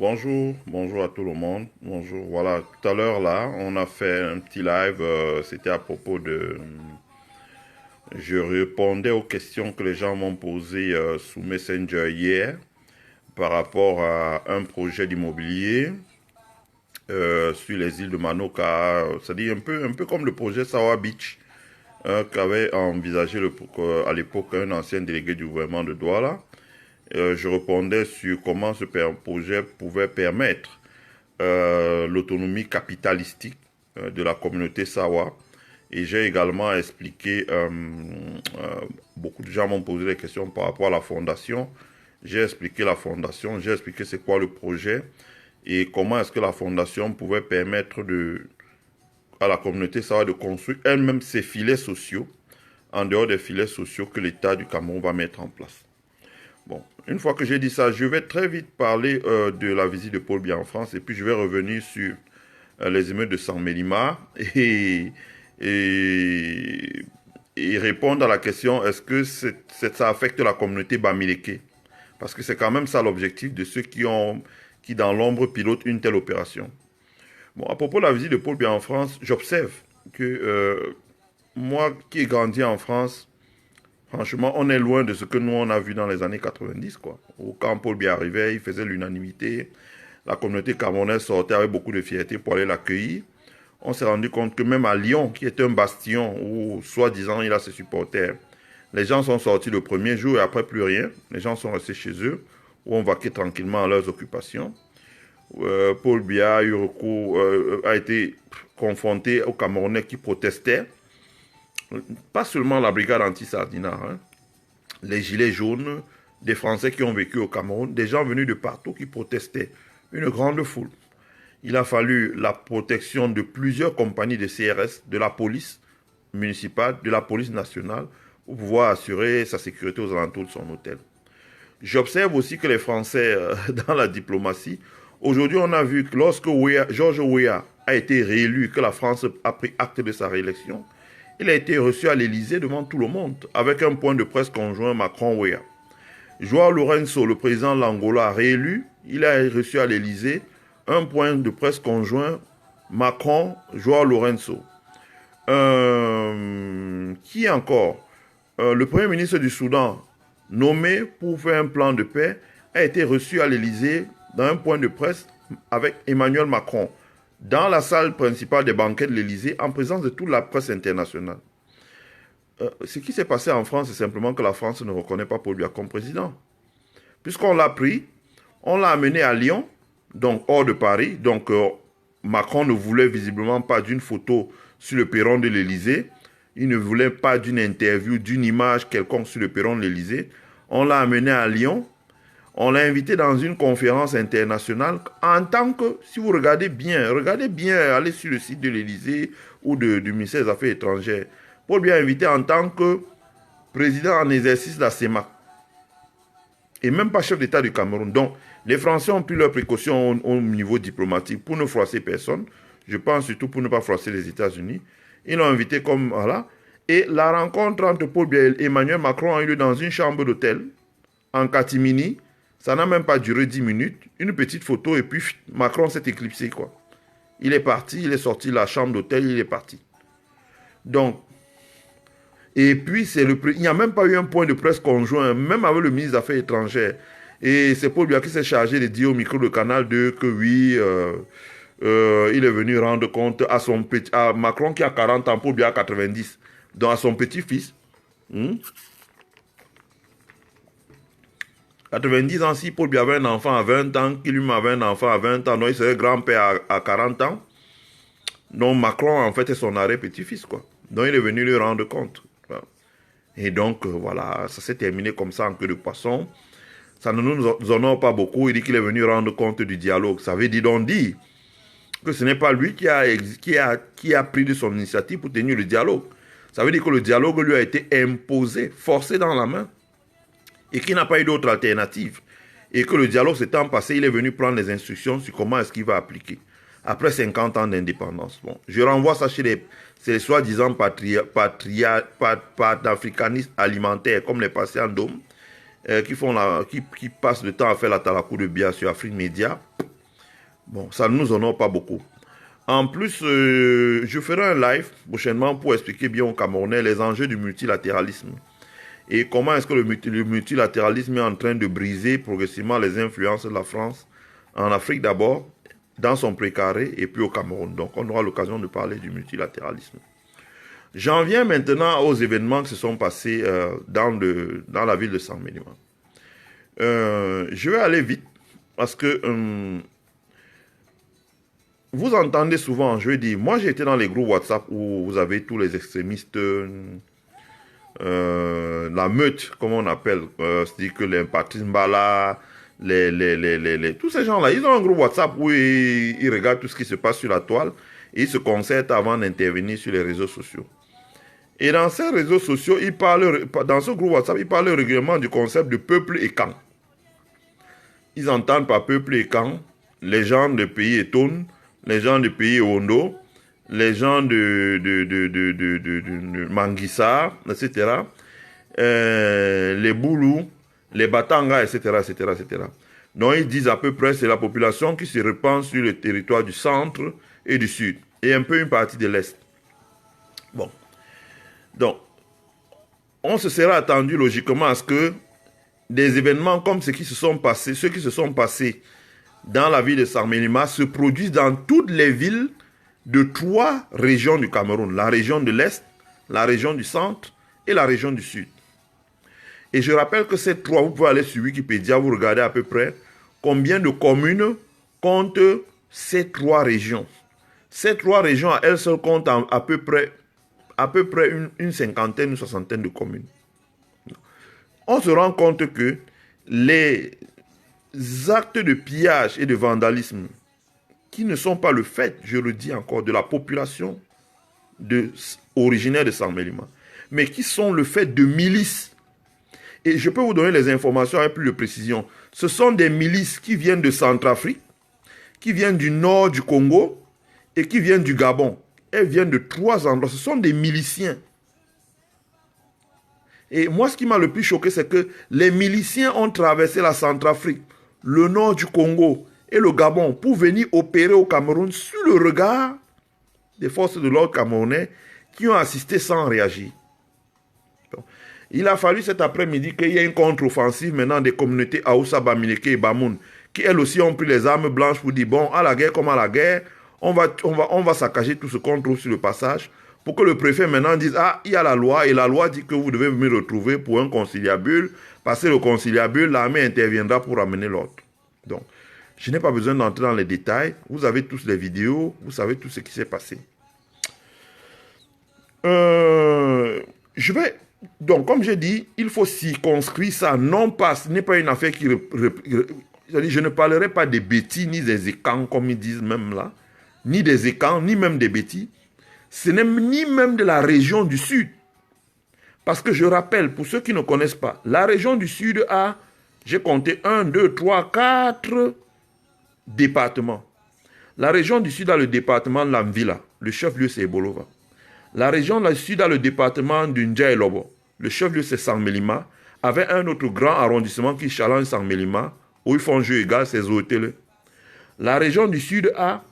Bonjour, bonjour à tout le monde. Bonjour. Voilà, tout à l'heure là, on a fait un petit live. C'était à propos de. Je répondais aux questions que les gens m'ont posées sous Messenger hier par rapport à un projet d'immobilier sur les îles de Manoka. C'est-à-dire un peu comme le projet Sawa Beach qu'avait envisagé à l'époque un ancien délégué du gouvernement de Douala. Je répondais sur comment projet pouvait permettre l'autonomie capitalistique de la communauté Sawa. Et j'ai également expliqué, beaucoup de gens m'ont posé des questions par rapport à la fondation. J'ai expliqué la fondation, j'ai expliqué c'est quoi le projet et comment est-ce que la fondation pouvait permettre à la communauté Sawa de construire elle-même ses filets sociaux, en dehors des filets sociaux que l'État du Cameroun va mettre en place. Bon, une fois que j'ai dit ça, je vais très vite parler de la visite de Paul Biya en France et puis je vais revenir sur les émeutes de San Mélima et, et répondre à la question est-ce que ça affecte la communauté Bamileke? Parce que c'est quand même ça l'objectif de ceux qui dans l'ombre pilotent une telle opération. Bon, à propos de la visite de Paul Biya en France, j'observe que moi qui ai grandi en France, franchement, on est loin de ce que nous, on a vu dans les années 90, quoi. Quand Paul Biya arrivait, il faisait l'unanimité. La communauté camerounaise sortait avec beaucoup de fierté pour aller l'accueillir. On s'est rendu compte que même à Lyon, qui est un bastion où, soi-disant, il a ses supporters, les gens sont sortis le premier jour et après plus rien. Les gens sont restés chez eux, où on vaquait tranquillement à leurs occupations. Paul Biya a eu recours, a été confronté aux Camerounais qui protestaient. Pas seulement la brigade anti-Sardina, hein. Les gilets jaunes, des Français qui ont vécu au Cameroun, des gens venus de partout qui protestaient. Une grande foule. Il a fallu la protection de plusieurs compagnies de CRS, de la police municipale, de la police nationale, pour pouvoir assurer sa sécurité aux alentours de son hôtel. J'observe aussi que les Français, dans la diplomatie, aujourd'hui on a vu que lorsque Georges Weah a été réélu, que la France a pris acte de sa réélection, il a été reçu à l'Élysée devant tout le monde, avec un point de presse conjoint Macron-Weah. Joao Lourenço, le président de l'Angola, réélu, il a reçu à l'Élysée un point de presse conjoint Macron-Joao Lourenço. Qui encore Le premier ministre du Soudan, nommé pour faire un plan de paix, a été reçu à l'Élysée dans un point de presse avec Emmanuel Macron, dans la salle principale des banquets de l'Élysée, en présence de toute la presse internationale. Ce qui s'est passé en France, c'est simplement que la France ne reconnaît pas Paul Biya comme président. Puisqu'on l'a pris, on l'a amené à Lyon, donc hors de Paris. Donc Macron ne voulait visiblement pas d'une photo sur le perron de l'Élysée. Il ne voulait pas d'une interview, d'une image quelconque sur le perron de l'Élysée. On l'a amené à Lyon. On l'a invité dans une conférence internationale en tant que, si vous regardez bien, allez sur le site de l'Élysée ou du ministère des Affaires étrangères. Paul Biya invité en tant que président en exercice de la CEMAC. Et même pas chef d'État du Cameroun. Donc, les Français ont pris leurs précautions au niveau diplomatique pour ne froisser personne. Je pense surtout pour ne pas froisser les États-Unis. Ils l'ont invité comme voilà. Et la rencontre entre Paul Biya et Emmanuel Macron a eu lieu dans une chambre d'hôtel, en catimini. Ça n'a même pas duré 10 minutes. Une petite photo et puis Macron s'est éclipsé, quoi. Il est parti, il est sorti de la chambre d'hôtel, il est parti. Donc, et puis, il n'y a même pas eu un point de presse conjoint, même avec le ministre des Affaires étrangères. Et c'est Paul Biya qui s'est chargé de dire au micro de Canal 2 que oui, il est venu rendre compte à Macron qui a 40 ans, Paul Biya a 90. Donc à son petit-fils. 90 ans, si Paul Biya avait un enfant à 20 ans, qu'il lui avait un enfant à 20 ans, donc il serait grand-père à 40 ans. Donc Macron, en fait, est son arrêt petit-fils, quoi. Donc il est venu lui rendre compte. Et donc, voilà, ça s'est terminé comme ça en queue de poisson. Ça ne nous honore pas beaucoup. Il dit qu'il est venu rendre compte du dialogue. Ça veut dire que ce n'est pas lui qui a pris de son initiative pour tenir le dialogue. Ça veut dire que le dialogue lui a été imposé, forcé dans la main, et qu'il n'a pas eu d'autre alternative. Et que le dialogue s'étant passé, il est venu prendre les instructions sur comment est-ce qu'il va appliquer. Après 50 ans d'indépendance. Bon, je renvoie ça chez les soi-disant panafricanistes alimentaires, comme les patients d'hommes, qui passent le temps à faire la talakou de Biya sur Afrique Média. Bon, ça ne nous honore pas beaucoup. En plus, je ferai un live prochainement pour expliquer bien aux Camerounais les enjeux du multilatéralisme. Et comment est-ce que le multilatéralisme est en train de briser progressivement les influences de la France, en Afrique d'abord, dans son précaré, et puis au Cameroun. Donc on aura l'occasion de parler du multilatéralisme. J'en viens maintenant aux événements qui se sont passés dans la ville de Saint-Méliman. Je vais aller vite parce que vous entendez souvent, je vais dire, moi j'ai été dans les groupes WhatsApp où vous avez tous les extrémistes, la meute, comme on appelle, c'est-à-dire que les Patrice Mbala, tous ces gens-là, ils ont un groupe WhatsApp où ils regardent tout ce qui se passe sur la toile et ils se concertent avant d'intervenir sur les réseaux sociaux. Et dans ces réseaux sociaux, dans ce groupe WhatsApp, ils parlent régulièrement du concept de peuple et camp. Ils entendent par peuple et camp les gens de pays Etone, les gens du pays Ondo, les gens de Manguissa, etc., les Boulous, les Batanga, etc., etc., etc. Donc ils disent à peu près c'est la population qui se répand sur le territoire du centre et du sud, et un peu une partie de l'est. Bon. Donc, on se serait attendu logiquement à ce que des événements comme ceux qui se sont passés dans la ville de Saint-Méliman se produisent dans toutes les villes de 3 régions du Cameroun. La région de l'Est, la région du centre et la région du sud. Et je rappelle que ces 3, vous pouvez aller sur Wikipédia, vous regardez à peu près combien de communes comptent ces 3 régions. Ces 3 régions, elles seules comptent à peu près une cinquantaine, une soixantaine de communes. On se rend compte que les actes de pillage et de vandalisme qui ne sont pas le fait, je le dis encore, de la population originaire de Saint-Méliman, mais qui sont le fait de milices. Et je peux vous donner les informations avec plus de précision. Ce sont des milices qui viennent de Centrafrique, qui viennent du nord du Congo et qui viennent du Gabon. Elles viennent de 3 endroits. Ce sont des miliciens. Et moi, ce qui m'a le plus choqué, c'est que les miliciens ont traversé la Centrafrique, le nord du Congo et le Gabon pour venir opérer au Cameroun sous le regard des forces de l'ordre camerounais qui ont assisté sans réagir. Donc, il a fallu cet après-midi qu'il y ait une contre-offensive maintenant des communautés Aoussa, Bamileke et Bamoun qui elles aussi ont pris les armes blanches pour dire bon, à la guerre comme à la guerre, on va saccager tout ce qu'on trouve sur le passage pour que le préfet maintenant dise ah, il y a la loi et la loi dit que vous devez me retrouver pour un conciliabule. Passer le conciliabule, l'armée interviendra pour amener l'ordre. Donc, je n'ai pas besoin d'entrer dans les détails. Vous avez tous les vidéos, vous savez tout ce qui s'est passé. Donc, comme j'ai dit, il faut circonscrire ça. Non pas, ce n'est pas une affaire qui... je ne parlerai pas des bêtis ni des écans, comme ils disent même là. Ni des écans, ni même des bêtis. Ce n'est ni même de la région du Sud. Parce que je rappelle, pour ceux qui ne connaissent pas, la région du Sud a, j'ai compté 1, 2, 3, 4 départements. La région du Sud a le département de Lamvila. Le chef-lieu, c'est Ebolova. La région du Sud a le département du Ndja-et-Lobo. Le chef-lieu, c'est Saint-Méliman. Avec un autre grand arrondissement qui challenge Saint-Méliman, où ils font jeu égal, c'est Zootele. La région du Sud a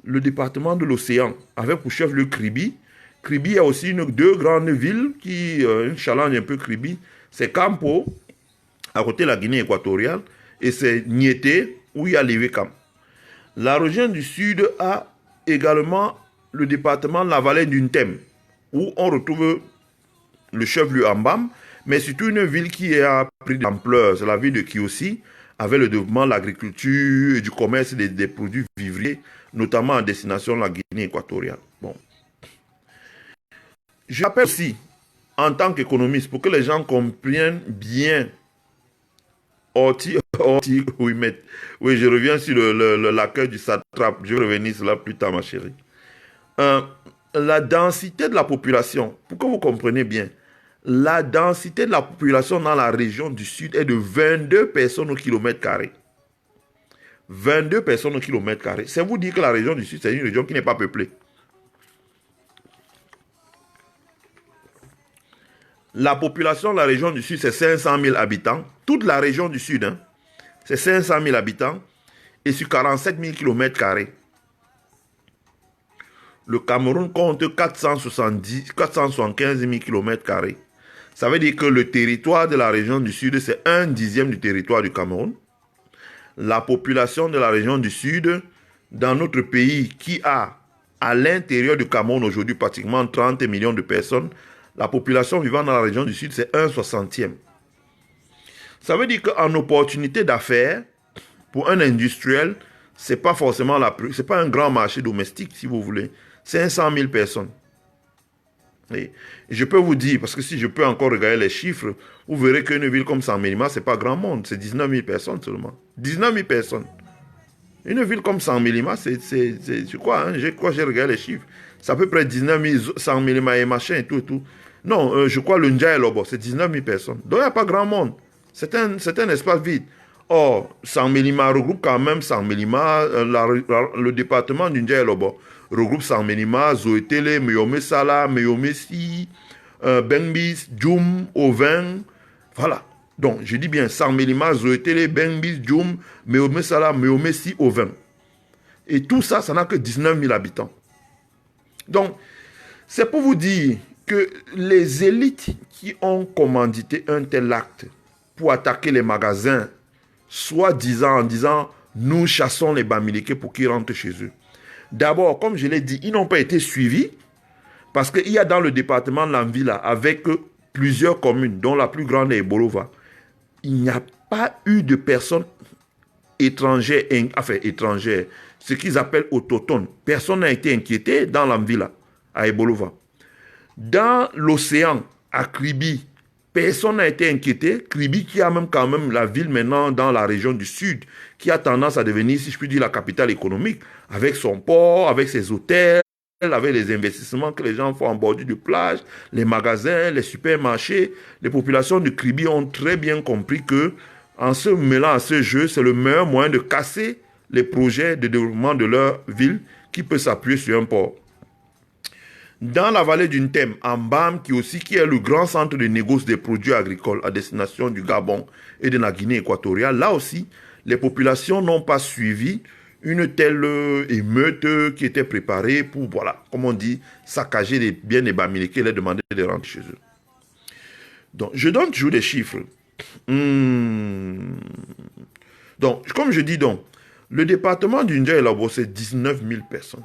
le département de l'Océan, avec pour chef le Kribi. Kribi a aussi 2 grandes villes qui challengent un peu Kribi. C'est Campo, à côté de la Guinée équatoriale, et c'est Niété, où il y a Lévé-Camp. La région du Sud a également le département de la vallée d'Untem, où on retrouve le chef-lieu Ambam, mais surtout une ville qui a pris de l'ampleur, c'est la ville de Kiossi, avec le développement de l'agriculture et du commerce des produits vivriers, notamment à destination de la Guinée équatoriale. Bon. Je rappelle aussi, en tant qu'économiste, pour que les gens comprennent bien, oui, je reviens sur l'accueil du satrape, je vais revenir sur cela plus tard, ma chérie. La densité de la population, pour que vous compreniez bien, la densité de la population dans la région du Sud est de 22 personnes au kilomètre carré. 22 personnes au kilomètre carré. C'est vous dire que la région du Sud, c'est une région qui n'est pas peuplée. La population de la région du Sud, c'est 500 000 habitants. Toute la région du Sud, hein, c'est 500 000 habitants. Et sur 47 000 km², le Cameroun compte 475 000 km². Ça veut dire que le territoire de la région du Sud, c'est 1/10 du territoire du Cameroun. La population de la région du Sud, dans notre pays, qui a à l'intérieur du Cameroun aujourd'hui pratiquement 30 millions de personnes, la population vivant dans la région du Sud, c'est 1/60. Ça veut dire qu'en opportunité d'affaires, pour un industriel, c'est pas forcément c'est pas un grand marché domestique, si vous voulez. 500 000 personnes. Et je peux vous dire, parce que si je peux encore regarder les chiffres, vous verrez qu'une ville comme Saint-Mélima, c'est pas grand monde, c'est 19 000 personnes seulement. 19 000 personnes. Une ville comme Saint-Mélima, je crois, j'ai regardé les chiffres. C'est à peu près 19 000 Saint-Mélima et machin et tout et tout. Non, je crois le Ndja et Lobo, c'est 19 000 personnes. Donc il n'y a pas grand monde. C'est un espace vide. Or, Saint-Mélima regroupe quand même Saint-Mélima, le département du Ndja et Lobo regroupe Saint-Mélima, Zoétélé, Meyomé Sala, Meyomé Si, Bengbis, Djoum, Ovin. Voilà. Donc, je dis bien Saint-Mélima, Zoétélé, Bengbis, Djoum, Meyomé Sala, Meyomé Si, Ovin. Et tout ça, ça n'a que 19 000 habitants. Donc, c'est pour vous dire que les élites qui ont commandité un tel acte pour attaquer les magasins, soi-disant en disant « nous chassons les Bamileke pour qu'ils rentrent chez eux ». D'abord, comme je l'ai dit, ils n'ont pas été suivis parce qu'il y a dans le département de l'Anvila, avec plusieurs communes, dont la plus grande est Ebolova, il n'y a pas eu de personnes étrangères, ce qu'ils appellent autochtones. Personne n'a été inquiété dans l'Anvila, à Ebolova. Dans l'océan, à Kribi, personne n'a été inquiété. Kribi qui a même quand même la ville maintenant dans la région du sud, qui a tendance à devenir, si je puis dire, la capitale économique, avec son port, avec ses hôtels, avec les investissements que les gens font en bordure de plage, les magasins, les supermarchés. Les populations de Kribi ont très bien compris que, en se mêlant à ce jeu, c'est le meilleur moyen de casser les projets de développement de leur ville qui peut s'appuyer sur un port. Dans la vallée du Ntem, en Bam, qui est le grand centre de négoce des produits agricoles à destination du Gabon et de la Guinée équatoriale, là aussi, les populations n'ont pas suivi une telle émeute qui était préparée pour, voilà, comme on dit, saccager les biens des Bamileke et les demander de rentrer chez eux. Donc, je donne toujours des chiffres. Donc, comme je dis donc, le département du Ndja et Labo, c'est 19 000 personnes.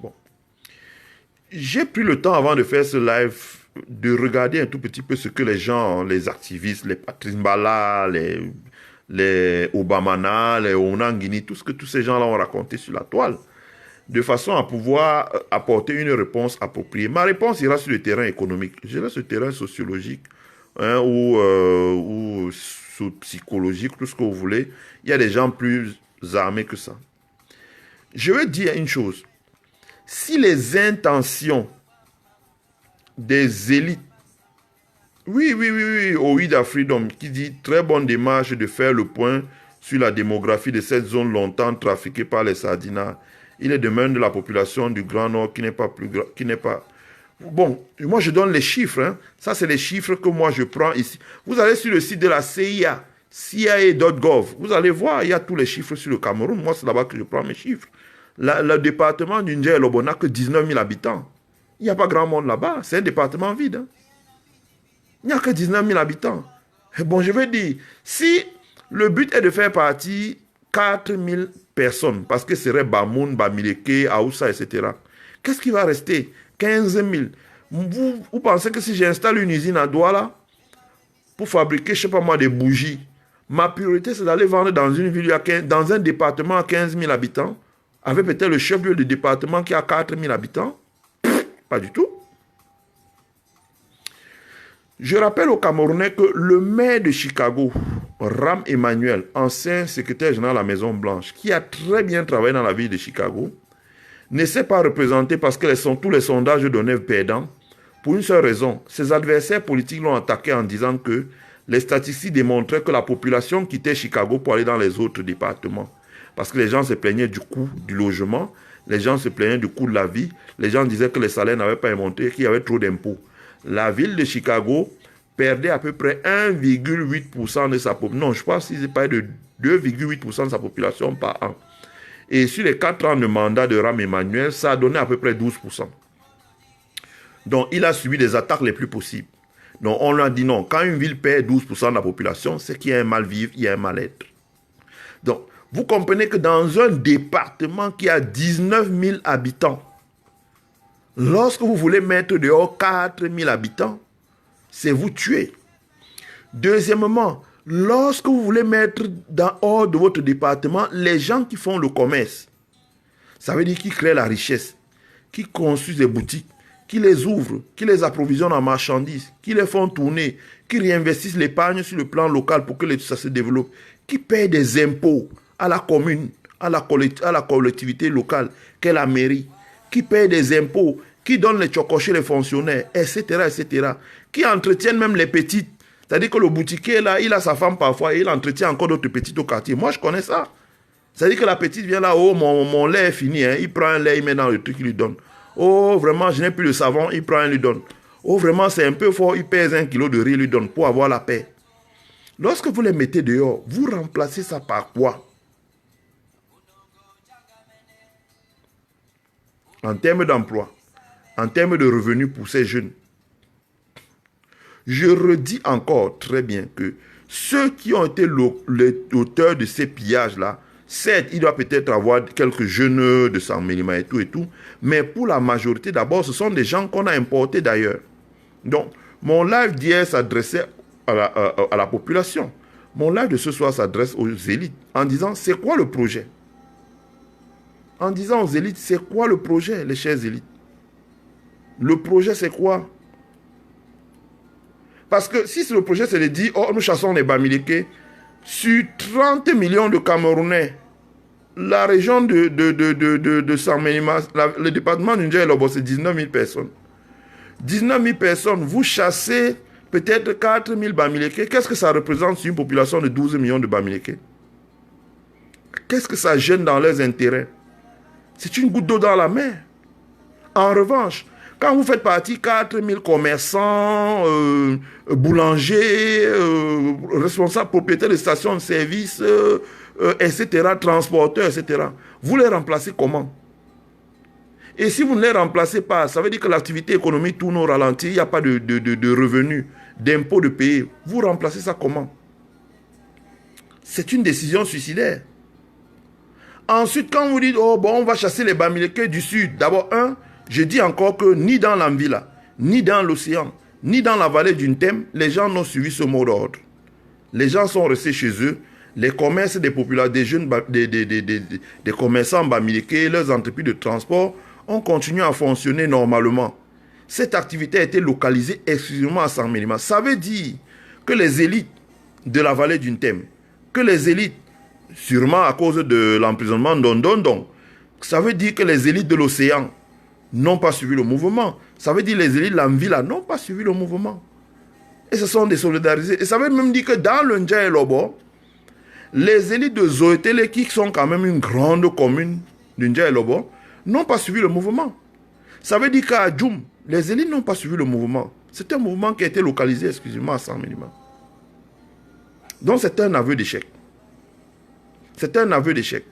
Bon. J'ai pris le temps avant de faire ce live de regarder un tout petit peu ce que les gens, les activistes, les Patrice Mbala, les Obamana, les Onangini, tout ce que tous ces gens-là ont raconté sur la toile, de façon à pouvoir apporter une réponse appropriée. Ma réponse ira sur le terrain économique, j'irai sur le terrain sociologique, hein, ou psychologique, tout ce que vous voulez. Il y a des gens plus armés que ça. Je veux dire une chose. Si les intentions des élites, oui, Oida Freedom, qui dit très bonne démarche de faire le point sur la démographie de cette zone longtemps trafiquée par les sardinats. Il est de même de la population du Grand Nord qui n'est pas plus grand, qui n'est pas. Bon, moi je donne les chiffres, hein. Ça c'est les chiffres que moi je prends ici. Vous allez sur le site de la CIA, CIA.gov, vous allez voir, il y a tous les chiffres sur le Cameroun. Moi c'est là-bas que je prends mes chiffres. Le département du Ndja et Lobo n'a que 19 000 habitants. Il n'y a pas grand monde là-bas. C'est un département vide. Hein. Il n'y a que 19 000 habitants. Et bon, je veux dire, si le but est de faire partie 4 000 personnes, parce que ce serait Bamoun, Bamileke, Aoussa, etc., qu'est-ce qui va rester? 15 000. Vous pensez que si j'installe une usine à Douala pour fabriquer, je ne sais pas moi, des bougies, ma priorité c'est d'aller vendre dans une ville, dans un département à 15 000 habitants, avec peut-être le chef-lieu du département qui a 4 000 habitants? Pas du tout. Je rappelle aux Camerounais que le maire de Chicago, Ram Emmanuel, ancien secrétaire général à la Maison-Blanche, qui a très bien travaillé dans la ville de Chicago, ne s'est pas représenté parce que tous les sondages donnaient perdants. Pour une seule raison, ses adversaires politiques l'ont attaqué en disant que les statistiques démontraient que la population quittait Chicago pour aller dans les autres départements. Parce que les gens se plaignaient du coût du logement, les gens se plaignaient du coût de la vie, les gens disaient que les salaires n'avaient pas monté, qu'il y avait trop d'impôts. La ville de Chicago perdait à peu près 1,8% de sa population. Non, je pense qu'il pas de 2,8% de sa population par an. Et sur les 4 ans de mandat de Rahm Emanuel, ça a donné à peu près 12%. Donc, il a subi des attaques les plus possibles. Donc, on lui a dit non. Quand une ville perd 12% de la population, c'est qu'il y a un mal-vivre, il y a un mal-être. Donc, vous comprenez que dans un département qui a 19 000 habitants, lorsque vous voulez mettre dehors 4 000 habitants, c'est vous tuer. Deuxièmement, lorsque vous voulez mettre hors de votre département les gens qui font le commerce, ça veut dire qui créent la richesse, qui construisent des boutiques, qui les ouvrent, qui les approvisionnent en marchandises, qui les font tourner, qui réinvestissent l'épargne sur le plan local pour que ça se développe, qui payent des impôts à la commune, à la collectivité locale, qu'est la mairie, qui payent des impôts, qui donnent les chocochés les fonctionnaires, etc., etc., qui entretiennent même les petites. C'est-à-dire que le boutiquier, là, il a sa femme parfois et il entretient encore d'autres petites au quartier. Moi, je connais ça. C'est-à-dire que la petite vient là, oh, mon lait est fini, hein. Il prend un lait, il met dans le truc, il lui donne. Oh, vraiment, je n'ai plus de savon, il prend un, il lui donne. Oh, vraiment, c'est un peu fort, il pèse 1 kilo de riz, il lui donne pour avoir la paix. Lorsque vous les mettez dehors, vous remplacez ça par quoi? En termes d'emploi, en termes de revenus pour ces jeunes. Je redis encore très bien que ceux qui ont été les auteurs de ces pillages-là, certes, il doit peut-être avoir quelques jeunes de San Milima et tout, mais pour la majorité, d'abord, ce sont des gens qu'on a importés d'ailleurs. Donc, mon live d'hier s'adressait à la population. Mon live de ce soir s'adresse aux élites en disant, c'est quoi le projet? En disant aux élites, c'est quoi le projet, les chers élites? Le projet, c'est quoi? Parce que si le projet, c'est de dire, oh, nous chassons les Bamileke, sur 30 millions de Camerounais, la région de San Menima, le département du Ndjé-Lobo, c'est 19 000 personnes. 19 000 personnes, vous chassez peut-être 4 000 Bamileke. Qu'est-ce que ça représente sur une population de 12 millions de Bamileke? Qu'est-ce que ça gêne dans leurs intérêts? C'est une goutte d'eau dans la mer. En revanche, quand vous faites partie 4 000 commerçants, boulangers, responsables, propriétaires de stations de service, etc., transporteurs, etc., vous les remplacez comment? Et si vous ne les remplacez pas, ça veut dire que l'activité économique tourne au ralenti, il n'y a pas de revenus, d'impôts de payer. Vous remplacez ça comment? C'est une décision suicidaire. Ensuite, quand vous dites, oh bon, on va chasser les Bamileke du sud, d'abord, je dis encore que ni dans l'Anvila, ni dans l'océan, ni dans la vallée d'une Thème, les gens n'ont suivi ce mot d'ordre. Les gens sont restés chez eux. Les commerces des populations, des jeunes, des commerçants Bamileke, leurs entreprises de transport ont continué à fonctionner normalement. Cette activité a été localisée exclusivement à San Menima. Ça veut dire que les élites de la vallée d'une Thème, que les élites, sûrement à cause de l'emprisonnement d'Ondondon, ça veut dire que les élites de l'océan n'ont pas suivi le mouvement. Ça veut dire que les élites de l'Anvila n'ont pas suivi le mouvement. Et ce sont des solidarisés. Et ça veut même dire que dans le Ndjé-Lobo, les élites de Zoétélé, qui sont quand même une grande commune du Ndjé-Lobo, n'ont pas suivi le mouvement. Ça veut dire qu'à Djoum, les élites n'ont pas suivi le mouvement. C'est un mouvement qui a été localisé exclusivement à San Menima. Donc c'est un aveu d'échec. C'est un aveu d'échec.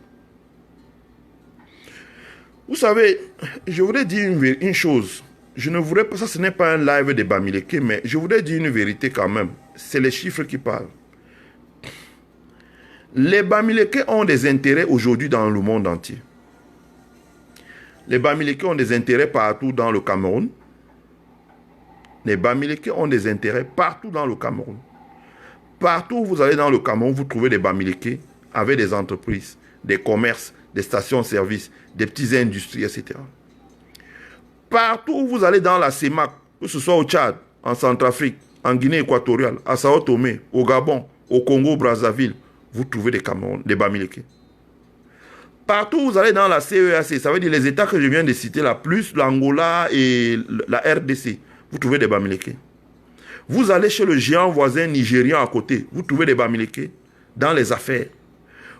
Vous savez, je voudrais dire une chose. Je ne voudrais pas, ça ce n'est pas un live de Bamileke, mais je voudrais dire une vérité quand même. C'est les chiffres qui parlent. Les Bamileke ont des intérêts aujourd'hui dans le monde entier. Les Bamileke ont des intérêts partout dans le Cameroun. Les Bamileke ont des intérêts partout dans le Cameroun. Partout où vous allez dans le Cameroun, vous trouvez des Bamileke avec des entreprises, des commerces, des stations-service, des petites industries, etc. Partout où vous allez dans la CEMAC, que ce soit au Tchad, en Centrafrique, en Guinée équatoriale, à Sao Tomé, au Gabon, au Congo, Brazzaville, vous trouvez des Bamileke. Partout où vous allez dans la CEAC, ça veut dire les États que je viens de citer là, plus l'Angola et la RDC, vous trouvez des Bamileke. Vous allez chez le géant voisin nigérian à côté, vous trouvez des Bamileke dans les affaires.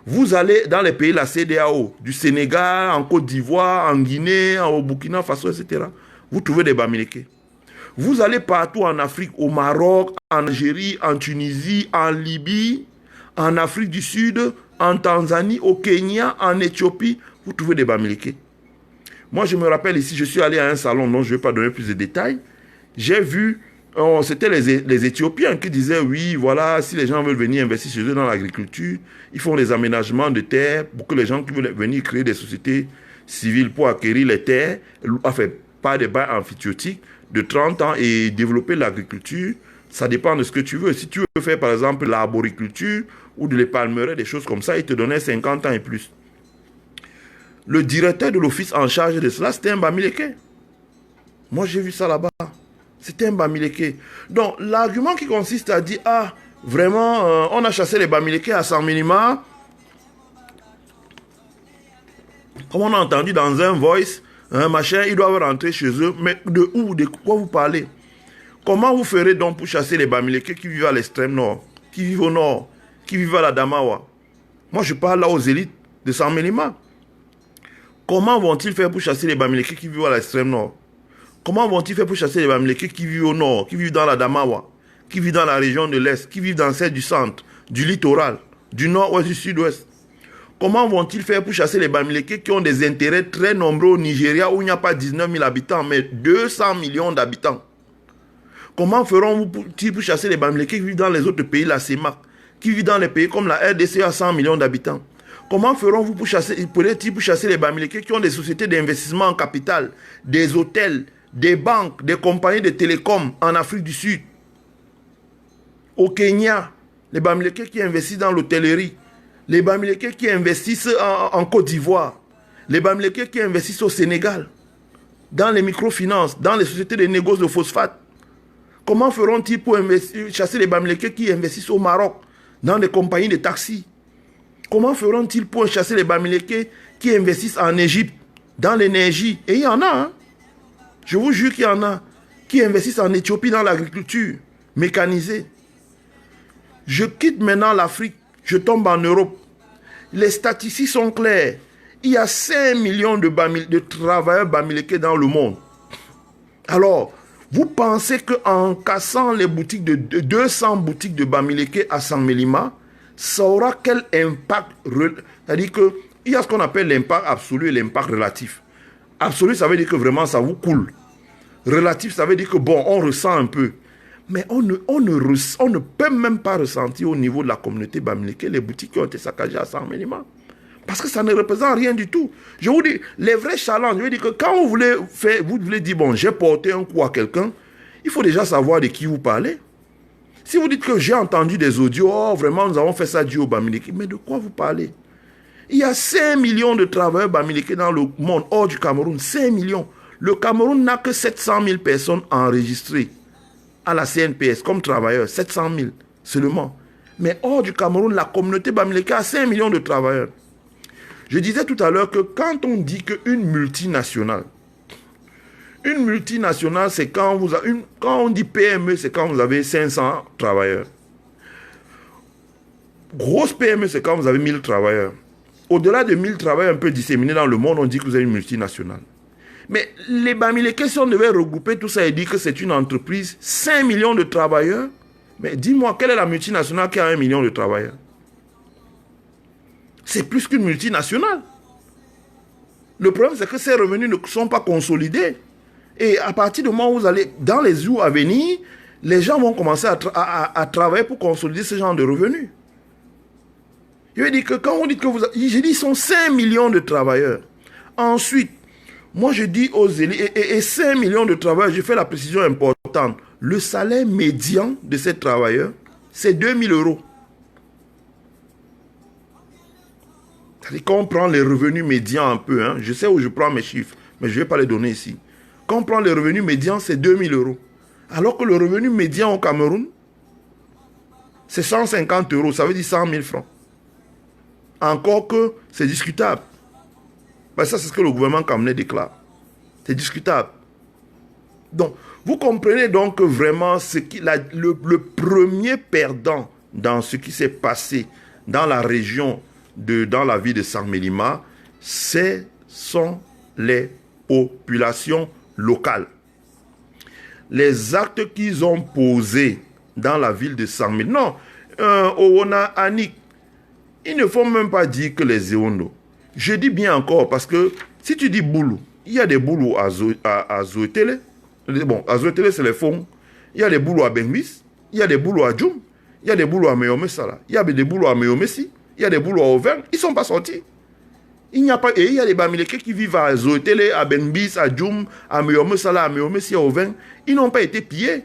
Vous allez dans les pays de la CEDEAO, du Sénégal, en Côte d'Ivoire, en Guinée, au Burkina Faso, etc. Vous trouvez des Bamileke. Vous allez partout en Afrique, au Maroc, en Algérie, en Tunisie, en Libye, en Afrique du Sud, en Tanzanie, au Kenya, en Éthiopie, vous trouvez des Bamileke. Moi, je me rappelle ici, je suis allé à un salon dont je ne vais pas donner plus de détails. J'ai vu, c'était les Éthiopiens qui disaient, oui, voilà, si les gens veulent venir investir chez eux dans l'agriculture, ils font des aménagements de terres pour que les gens qui veulent venir créer des sociétés civiles pour acquérir les terres, enfin, pas des bails amphithéotiques de 30 ans et développer l'agriculture. Ça dépend de ce que tu veux. Si tu veux faire, par exemple, l'arboriculture ou de l'épalmeraie, des choses comme ça, ils te donnaient 50 ans et plus. Le directeur de l'office en charge de cela, c'était un Bamileke. Moi, j'ai vu ça là-bas. C'était un Bamileke. Donc, l'argument qui consiste à dire, ah, vraiment, on a chassé les Bamileke à Saint-Minima, comme on a entendu dans un voice, un machin, ils doivent rentrer chez eux. Mais de où, de quoi vous parlez? Comment vous ferez donc pour chasser les Bamileke qui vivent à l'extrême nord, qui vivent au nord, qui vivent à la Damawa? Moi, je parle là aux élites de Saint-Minima. Comment vont-ils faire pour chasser les Bamileke qui vivent à l'extrême nord? Comment vont-ils faire pour chasser les Bamileke qui vivent au nord, qui vivent dans la Damawa, qui vivent dans la région de l'Est, qui vivent dans celle du centre, du littoral, du nord-ouest, du sud-ouest? Comment vont-ils faire pour chasser les Bamileke qui ont des intérêts très nombreux au Nigeria où il n'y a pas 19 000 habitants, mais 200 millions d'habitants? Comment feront-ils pour chasser les Bamileke qui vivent dans les autres pays, la CEMAC, qui vivent dans les pays comme la RDC à 100 millions d'habitants? Comment feront-vous pour chasser les Bamileke qui ont des sociétés d'investissement en capital, des hôtels, des banques, des compagnies de télécom en Afrique du Sud, au Kenya, les Bamileke qui investissent dans l'hôtellerie, les Bamileke qui investissent en Côte d'Ivoire, les Bamileke qui investissent au Sénégal, dans les microfinances, dans les sociétés de négoce de phosphate? Comment feront-ils pour chasser les Bamileke qui investissent au Maroc, dans des compagnies de taxis? Comment feront-ils pour chasser les Bamileke qui investissent en Égypte, dans l'énergie? Et il y en a, hein? Je vous jure qu'il y en a qui investissent en Éthiopie dans l'agriculture mécanisée. Je quitte maintenant l'Afrique, je tombe en Europe. Les statistiques sont claires. Il y a 5 millions de travailleurs Bamileke dans le monde. Alors, vous pensez qu'en cassant les boutiques de 200 boutiques de Bamileke à Saint-Minima, ça aura quel impact? C'est-à-dire qu'il y a ce qu'on appelle l'impact absolu et l'impact relatif. Absolu, ça veut dire que vraiment ça vous coule. Relatif, ça veut dire que bon, on ressent un peu. Mais on ne peut même pas ressentir au niveau de la communauté Bamileke les boutiques qui ont été saccagées à Saint-Minima. Parce que ça ne représente rien du tout. Je vous dis, les vrais challenges, je veux dire que quand vous voulez dire, bon, j'ai porté un coup à quelqu'un, il faut déjà savoir de qui vous parlez. Si vous dites que j'ai entendu des audios, oh vraiment nous avons fait ça dû au Bamileke, mais de quoi vous parlez? Il y a 5 millions de travailleurs Bamileke dans le monde, hors du Cameroun, 5 millions. Le Cameroun n'a que 700 000 personnes enregistrées à la CNPS comme travailleurs, 700 000 seulement. Mais hors du Cameroun, la communauté Bamileke a 5 millions de travailleurs. Je disais tout à l'heure que quand on dit qu'une multinationale, c'est quand on dit PME, c'est quand vous avez 500 travailleurs. Grosse PME, c'est quand vous avez 1000 travailleurs. Au-delà de 1000 travailleurs un peu disséminés dans le monde, on dit que vous avez une multinationale. Mais les Bamileke, si on devait regrouper tout ça et dire que c'est une entreprise, 5 millions de travailleurs, mais dis-moi, quelle est la multinationale qui a 1 million de travailleurs? C'est plus qu'une multinationale. Le problème, c'est que ces revenus ne sont pas consolidés. Et à partir du moment où vous allez, dans les jours à venir, les gens vont commencer à travailler pour consolider ce genre de revenus. Je veux dire que quand on dit que j'ai dit ils sont 5 millions de travailleurs. Ensuite, moi je dis aux élites, et 5 millions de travailleurs, je fais la précision importante. Le salaire médian de ces travailleurs, c'est 2 000 euros. C'est-à-dire qu'on prend les revenus médians un peu, hein, je sais où je prends mes chiffres, mais je ne vais pas les donner ici. Quand on prend les revenus médians, c'est 2 000 euros. Alors que le revenu médian au Cameroun, c'est 150 euros, ça veut dire 100 000 francs. Encore que c'est discutable. Ben ça, c'est ce que le gouvernement camerounais déclare. C'est discutable. Donc, vous comprenez donc que vraiment, le premier perdant dans ce qui s'est passé dans la région, dans la ville de Saint-Minima, ce sont les populations locales. les actes qu'ils ont posés dans la ville de Sangmé. Non, Owona, Anik, ils ne font même pas dire que les Zéondo. Je dis bien encore parce que si tu dis boulot, il y a des boulots à Zoetele. Bon, à Zoetele, c'est les fonds. Il y a des boulots à Benguis, il y a des boulots à Djoum, il y a des boulots à Meomesala, il y a des boulots à Meomessi, il y a des boulots à Auvergne. Ils ne sont pas sortis. Il n'y a pas, et il y a des Bamileke qui vivent à Zoetele, à Benguis, à Djoum, à Meomesala, à Meomessi, à Auvergne. Ils n'ont pas été pillés.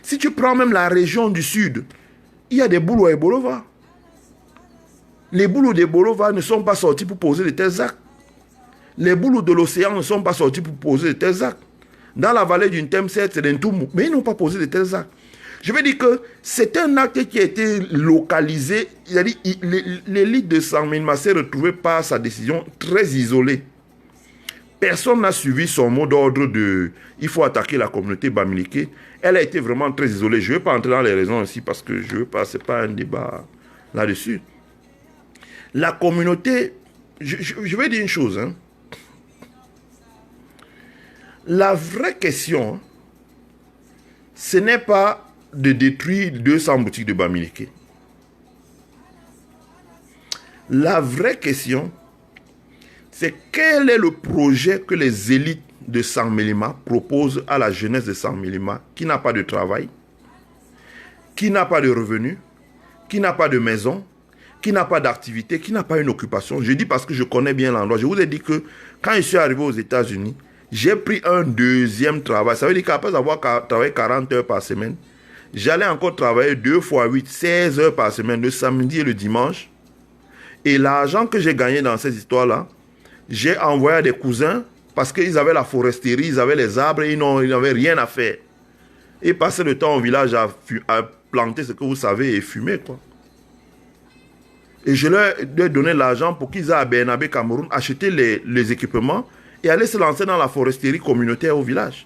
Si tu prends même la région du sud, il y a des boulots à Ebolova. Les boulots d'Ebolova ne sont pas sortis pour poser de tels actes. Les boulots de l'océan ne sont pas sortis pour poser de tels actes. Dans la vallée d'une Temset, c'est d'un Toumou. Mais ils n'ont pas posé de tels actes. Je veux dire que c'est un acte qui a été localisé. L'élite de Sangmélima s'est retrouvée par sa décision très isolée. Personne n'a suivi son mot d'ordre de « il faut attaquer la communauté Bamileke ». Elle a été vraiment très isolée. Je ne vais pas entrer dans les raisons ici parce que je veux pas, ce n'est pas un débat là-dessus. La communauté, je vais dire une chose. Hein. La vraie question, ce n'est pas de détruire 200 boutiques de Bamileke. La vraie question, c'est quel est le projet que les élites de Sangmélima proposent à la jeunesse de Sangmélima qui n'a pas de travail, qui n'a pas de revenus, qui n'a pas de maison, qui n'a pas d'activité, qui n'a pas une occupation. Je dis parce que je connais bien l'endroit. Je vous ai dit que quand je suis arrivé aux États-Unis, j'ai pris un deuxième travail. Ça veut dire qu'après avoir travaillé 40 heures par semaine, j'allais encore travailler 2 fois 8, 16 heures par semaine, le samedi et le dimanche. Et l'argent que j'ai gagné dans ces histoires-là, j'ai envoyé à des cousins parce qu'ils avaient la foresterie, ils avaient les arbres et ils n'avaient rien à faire. Ils passaient le temps au village à planter ce que vous savez et fumer, quoi. Et je leur ai donné l'argent pour qu'ils aient à Bernabé, Cameroun, acheter les équipements et aller se lancer dans la foresterie communautaire au village.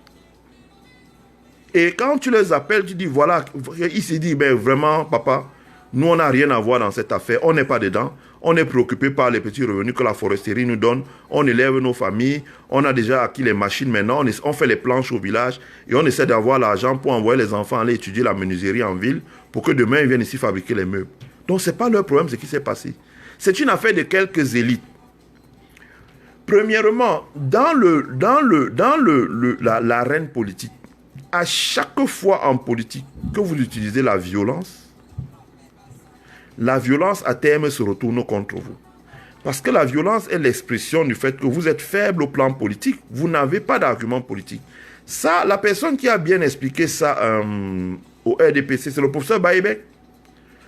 Et quand tu les appelles, tu dis, voilà, ils se disent, ben vraiment, papa, nous, on n'a rien à voir dans cette affaire, on n'est pas dedans, on est préoccupé par les petits revenus que la foresterie nous donne, on élève nos familles, on a déjà acquis les machines maintenant, on fait les planches au village et on essaie d'avoir l'argent pour envoyer les enfants aller étudier la menuiserie en ville pour que demain, ils viennent ici fabriquer les meubles. Donc, ce n'est pas leur problème, ce qui s'est passé. C'est une affaire de quelques élites. Premièrement, dans l'arène politique, à chaque fois en politique que vous utilisez la violence à terme se retourne contre vous. Parce que la violence est l'expression du fait que vous êtes faible au plan politique, vous n'avez pas d'argument politique. Ça, la personne qui a bien expliqué ça au RDPC, c'est le professeur Baïbek.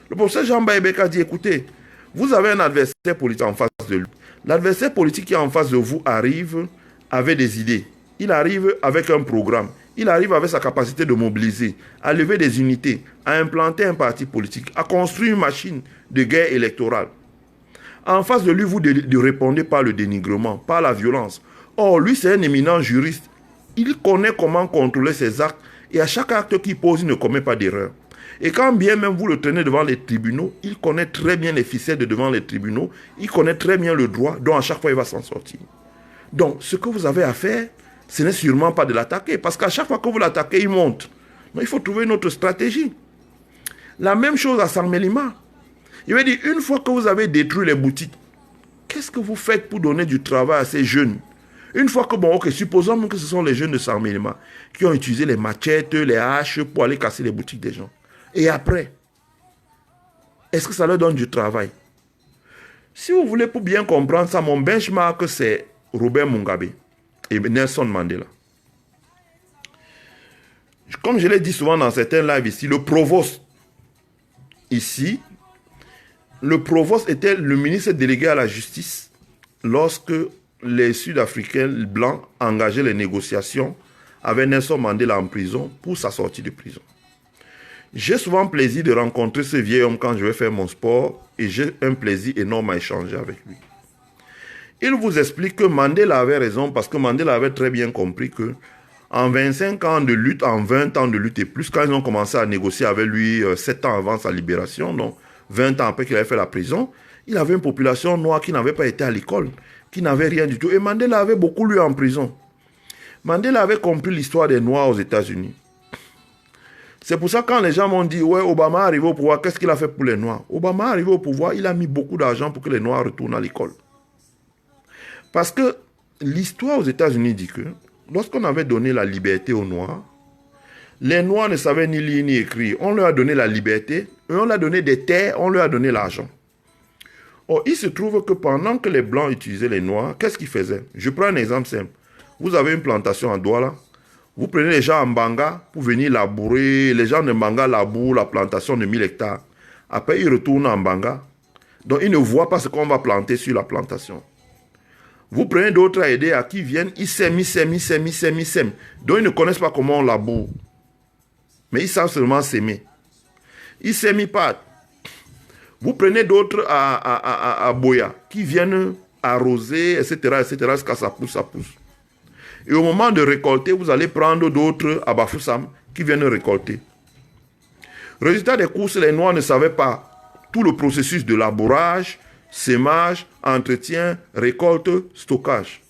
Le professeur Jean Baïbek a dit, écoutez, vous avez un adversaire politique en face de lui. L'adversaire politique qui est en face de vous arrive avec des idées. Il arrive avec un programme. Il arrive avec sa capacité de mobiliser, à lever des unités, à implanter un parti politique, à construire une machine de guerre électorale. En face de lui, vous répondez par le dénigrement, par la violence. Or, lui, c'est un éminent juriste. Il connaît comment contrôler ses actes et à chaque acte qu'il pose, il ne commet pas d'erreur. Et quand bien même vous le tenez devant les tribunaux, il connaît très bien les ficelles de devant les tribunaux, il connaît très bien le droit, dont à chaque fois il va s'en sortir. Donc, ce que vous avez à faire, ce n'est sûrement pas de l'attaquer, parce qu'à chaque fois que vous l'attaquez, il monte. Donc, il faut trouver une autre stratégie. La même chose à Sangmélima. Il veut dire, une fois que vous avez détruit les boutiques, qu'est-ce que vous faites pour donner du travail à ces jeunes? Une fois que, bon, ok, supposons que ce sont les jeunes de Sangmélima qui ont utilisé les machettes, les haches pour aller casser les boutiques des gens. Et après, est-ce que ça leur donne du travail? Si vous voulez pour bien comprendre ça, mon benchmark, c'est Robert Mugabe et Nelson Mandela. Comme je l'ai dit souvent dans certains lives ici, le provost était le ministre délégué à la justice lorsque les Sud-Africains blancs engageaient les négociations avec Nelson Mandela en prison pour sa sortie de prison. J'ai souvent plaisir de rencontrer ce vieil homme quand je vais faire mon sport et j'ai un plaisir énorme à échanger avec lui. Il vous explique que Mandela avait raison parce que Mandela avait très bien compris que en 25 ans de lutte, en 20 ans de lutte et plus, quand ils ont commencé à négocier avec lui 7 ans avant sa libération, donc 20 ans après qu'il avait fait la prison, il avait une population noire qui n'avait pas été à l'école, qui n'avait rien du tout. Et Mandela avait beaucoup lu en prison. Mandela avait compris l'histoire des Noirs aux États-Unis. C'est pour ça que quand les gens m'ont dit, ouais, Obama est arrivé au pouvoir, qu'est-ce qu'il a fait pour les Noirs? Obama est arrivé au pouvoir, il a mis beaucoup d'argent pour que les Noirs retournent à l'école. Parce que l'histoire aux États-Unis dit que lorsqu'on avait donné la liberté aux Noirs, les Noirs ne savaient ni lire ni écrire. On leur a donné la liberté, et on leur a donné des terres, on leur a donné l'argent. Or, il se trouve que pendant que les Blancs utilisaient les Noirs, qu'est-ce qu'ils faisaient? Je prends un exemple simple. Vous avez une plantation à Douala. Vous prenez les gens en Banga pour venir labourer. Les gens de Banga labourent la plantation de 1000 hectares. Après, ils retournent en Banga. Donc, ils ne voient pas ce qu'on va planter sur la plantation. Vous prenez d'autres à aider à qui viennent, ils sèment. Donc, ils ne connaissent pas comment on laboure. Mais ils savent seulement s'aimer. Ils s'aiment pas. Vous prenez d'autres à Boya qui viennent arroser, etc., jusqu'à ça pousse. Et au moment de récolter, vous allez prendre d'autres à Bafoussam qui viennent récolter. Résultat des courses, les Noirs ne savaient pas tout le processus de labourage, sémage, entretien, récolte, stockage.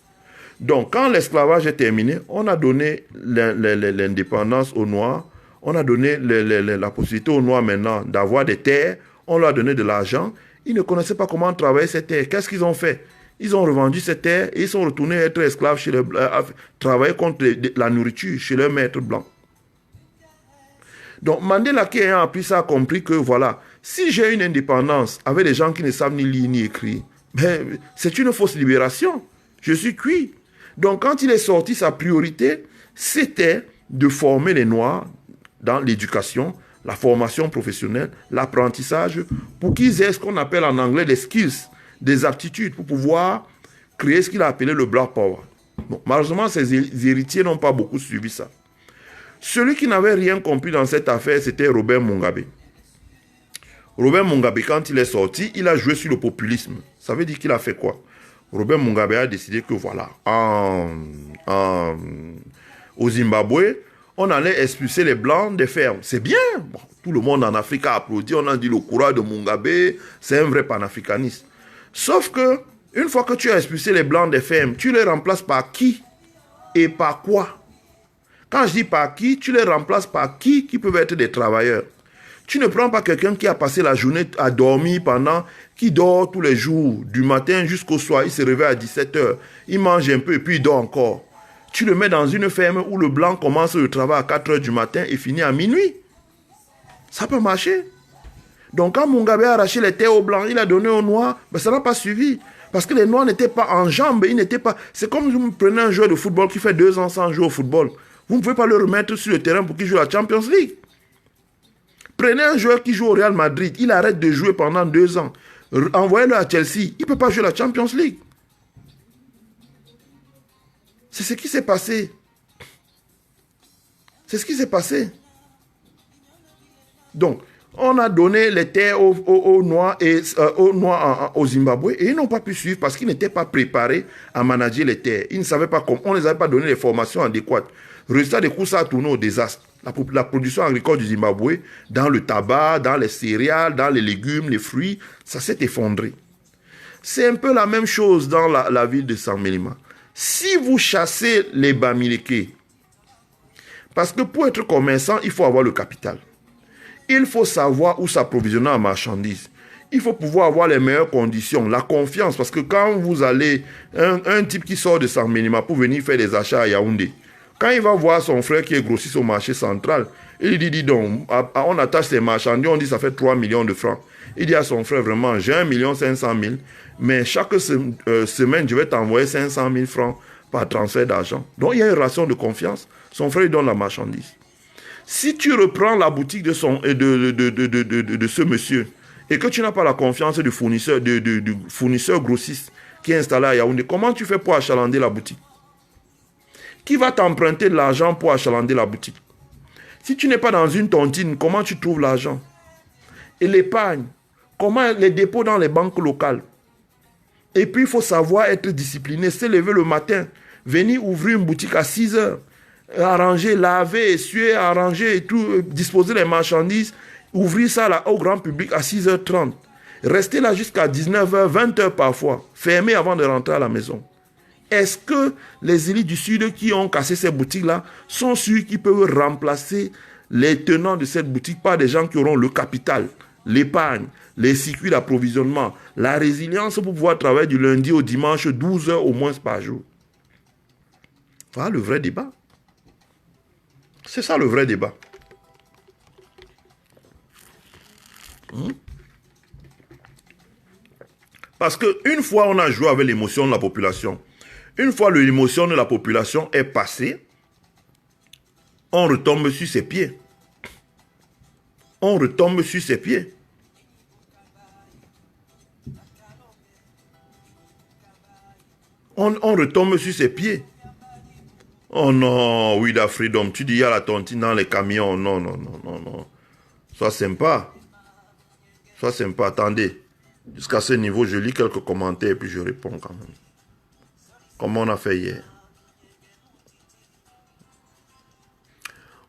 Donc, quand l'esclavage est terminé, on a donné l'indépendance aux Noirs, on a donné la possibilité aux Noirs maintenant d'avoir des terres, on leur a donné de l'argent. Ils ne connaissaient pas comment travailler ces terres. Qu'est-ce qu'ils ont fait? Ils ont revendu ces terres et ils sont retournés être esclaves chez travailler contre la nourriture chez leurs maîtres blancs. Donc Mandela qui ayant appris ça a compris que voilà, si j'ai une indépendance avec des gens qui ne savent ni lire ni écrire, ben, c'est une fausse libération. Je suis cuit. Donc quand il est sorti, sa priorité, c'était de former les Noirs dans l'éducation, la formation professionnelle, l'apprentissage, pour qu'ils aient ce qu'on appelle en anglais des skills, des aptitudes, pour pouvoir créer ce qu'il a appelé le Black Power. Bon, malheureusement, ses héritiers n'ont pas beaucoup suivi ça. Celui qui n'avait rien compris dans cette affaire, c'était Robert Mugabe. Robert Mugabe, quand il est sorti, il a joué sur le populisme. Ça veut dire qu'il a fait quoi? Robert Mugabe a décidé que voilà, au Zimbabwe, on allait expulser les Blancs des fermes. C'est bien. Bon, tout le monde en Afrique a applaudi. On a dit le courage de Mugabe, c'est un vrai panafricaniste. Sauf que, une fois que tu as expulsé les Blancs des fermes, tu les remplaces par qui et par quoi? Quand je dis par qui, tu les remplaces par qui peuvent être des travailleurs. Tu ne prends pas quelqu'un qui a passé la journée à dormir qui dort tous les jours, du matin jusqu'au soir. Il se réveille à 17h, il mange un peu et puis il dort encore. Tu le mets dans une ferme où le Blanc commence le travail à 4h du matin et finit à minuit. Ça peut marcher. Donc quand Mugabe a arraché les terres aux Blancs, il a donné aux Noirs, ben ça n'a pas suivi. Parce que les Noirs n'étaient pas en jambes, ils n'étaient pas... C'est comme si vous prenez un joueur de football qui fait 2 ans sans jouer au football. Vous ne pouvez pas le remettre sur le terrain pour qu'il joue la Champions League. Prenez un joueur qui joue au Real Madrid, il arrête de jouer pendant 2 ans. Envoyez-le à Chelsea, il ne peut pas jouer la Champions League. C'est ce qui s'est passé. C'est ce qui s'est passé. Donc, on a donné les terres aux Noirs au Zimbabwe et ils n'ont pas pu suivre parce qu'ils n'étaient pas préparés à manager les terres. Ils ne savaient pas comment. On ne les avait pas donné les formations adéquates. Résultat des cours, ça a tourné au désastre. La production agricole du Zimbabwe, dans le tabac, dans les céréales, dans les légumes, les fruits, ça s'est effondré. C'est un peu la même chose dans la ville de Saint-Mélima. Si vous chassez les Bamileke, parce que pour être commerçant, il faut avoir le capital. Il faut savoir où s'approvisionner en marchandises. Il faut pouvoir avoir les meilleures conditions, la confiance. Parce que quand vous allez, un type qui sort de Saint-Mélima pour venir faire des achats à Yaoundé, quand il va voir son frère qui est grossiste au marché central, il dit, dis donc, on attache ces marchandises, on dit ça fait 3 millions de francs. Il dit à son frère, vraiment, j'ai 1 500 000, mais chaque semaine, je vais t'envoyer 500 000 francs par transfert d'argent. Donc, il y a une relation de confiance. Son frère, il donne la marchandise. Si tu reprends la boutique de ce monsieur et que tu n'as pas la confiance du fournisseur grossiste qui est installé à Yaoundé, comment tu fais pour achalander la boutique? Qui va t'emprunter de l'argent pour achalander la boutique? Si tu n'es pas dans une tontine, comment tu trouves l'argent? Et l'épargne, comment les dépôts dans les banques locales? Et puis, il faut savoir être discipliné, se lever le matin, venir ouvrir une boutique à 6 heures, arranger, laver, essuyer, arranger et tout, disposer les marchandises, ouvrir ça au grand public à 6h30. Rester là jusqu'à 19h, 20h parfois, fermer avant de rentrer à la maison. Est-ce que les élites du Sud qui ont cassé ces boutiques-là sont sûrs qu'ils peuvent remplacer les tenants de cette boutique par des gens qui auront le capital, l'épargne, les circuits d'approvisionnement, la résilience pour pouvoir travailler du lundi au dimanche 12 heures au moins par jour? Voilà le vrai débat. C'est ça le vrai débat. Parce qu'une fois on a joué avec l'émotion de la population, une fois l'émotion de la population est passée, on retombe sur ses pieds. On retombe sur ses pieds. On retombe sur ses pieds. Oh non, oui, la freedom. Tu dis, il y a la tontine dans les camions. Non, non, non, non, non. Sois sympa. Sois sympa. Attendez. Jusqu'à ce niveau, je lis quelques commentaires et puis je réponds quand même. Comme on a fait hier.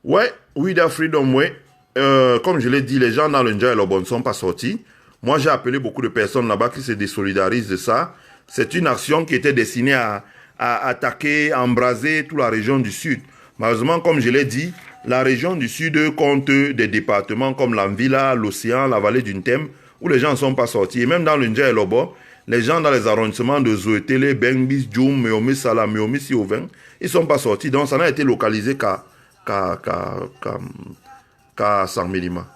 Ouais, oui, la freedom, ouais. Comme je l'ai dit, les gens dans le Ndja et Lobon ne sont pas sortis. Moi, j'ai appelé beaucoup de personnes là-bas qui se désolidarisent de ça. C'est une action qui était destinée à attaquer, à embraser toute la région du Sud. Malheureusement, comme je l'ai dit, la région du Sud compte des départements comme l'Anvila, l'Océan, la vallée du Ntem, où les gens ne sont pas sortis. Et même dans le Ndja et Lobo, les gens dans les arrondissements de Zoétélé, Bengbis, Djoum, Meomi, Sala, Meomi, Siovin, ils ne sont pas sortis. Donc, ça n'a été localisé qu'à Sarmélima.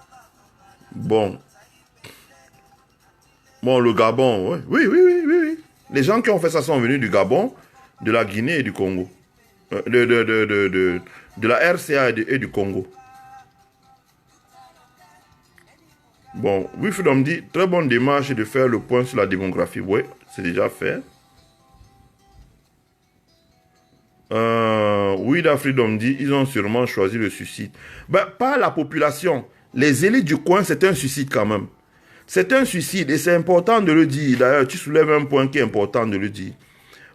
Bon. Bon, le Gabon, ouais. Oui. Les gens qui ont fait ça sont venus du Gabon, de la Guinée et du Congo. De la RCA et du Congo. Bon, oui, Freedom dit, très bonne démarche de faire le point sur la démographie. Oui, c'est déjà fait. Oui, la Freedom dit, ils ont sûrement choisi le suicide. Ben, pas la population. Les élites du coin, c'est un suicide quand même. C'est un suicide et c'est important de le dire. D'ailleurs, tu soulèves un point qui est important de le dire.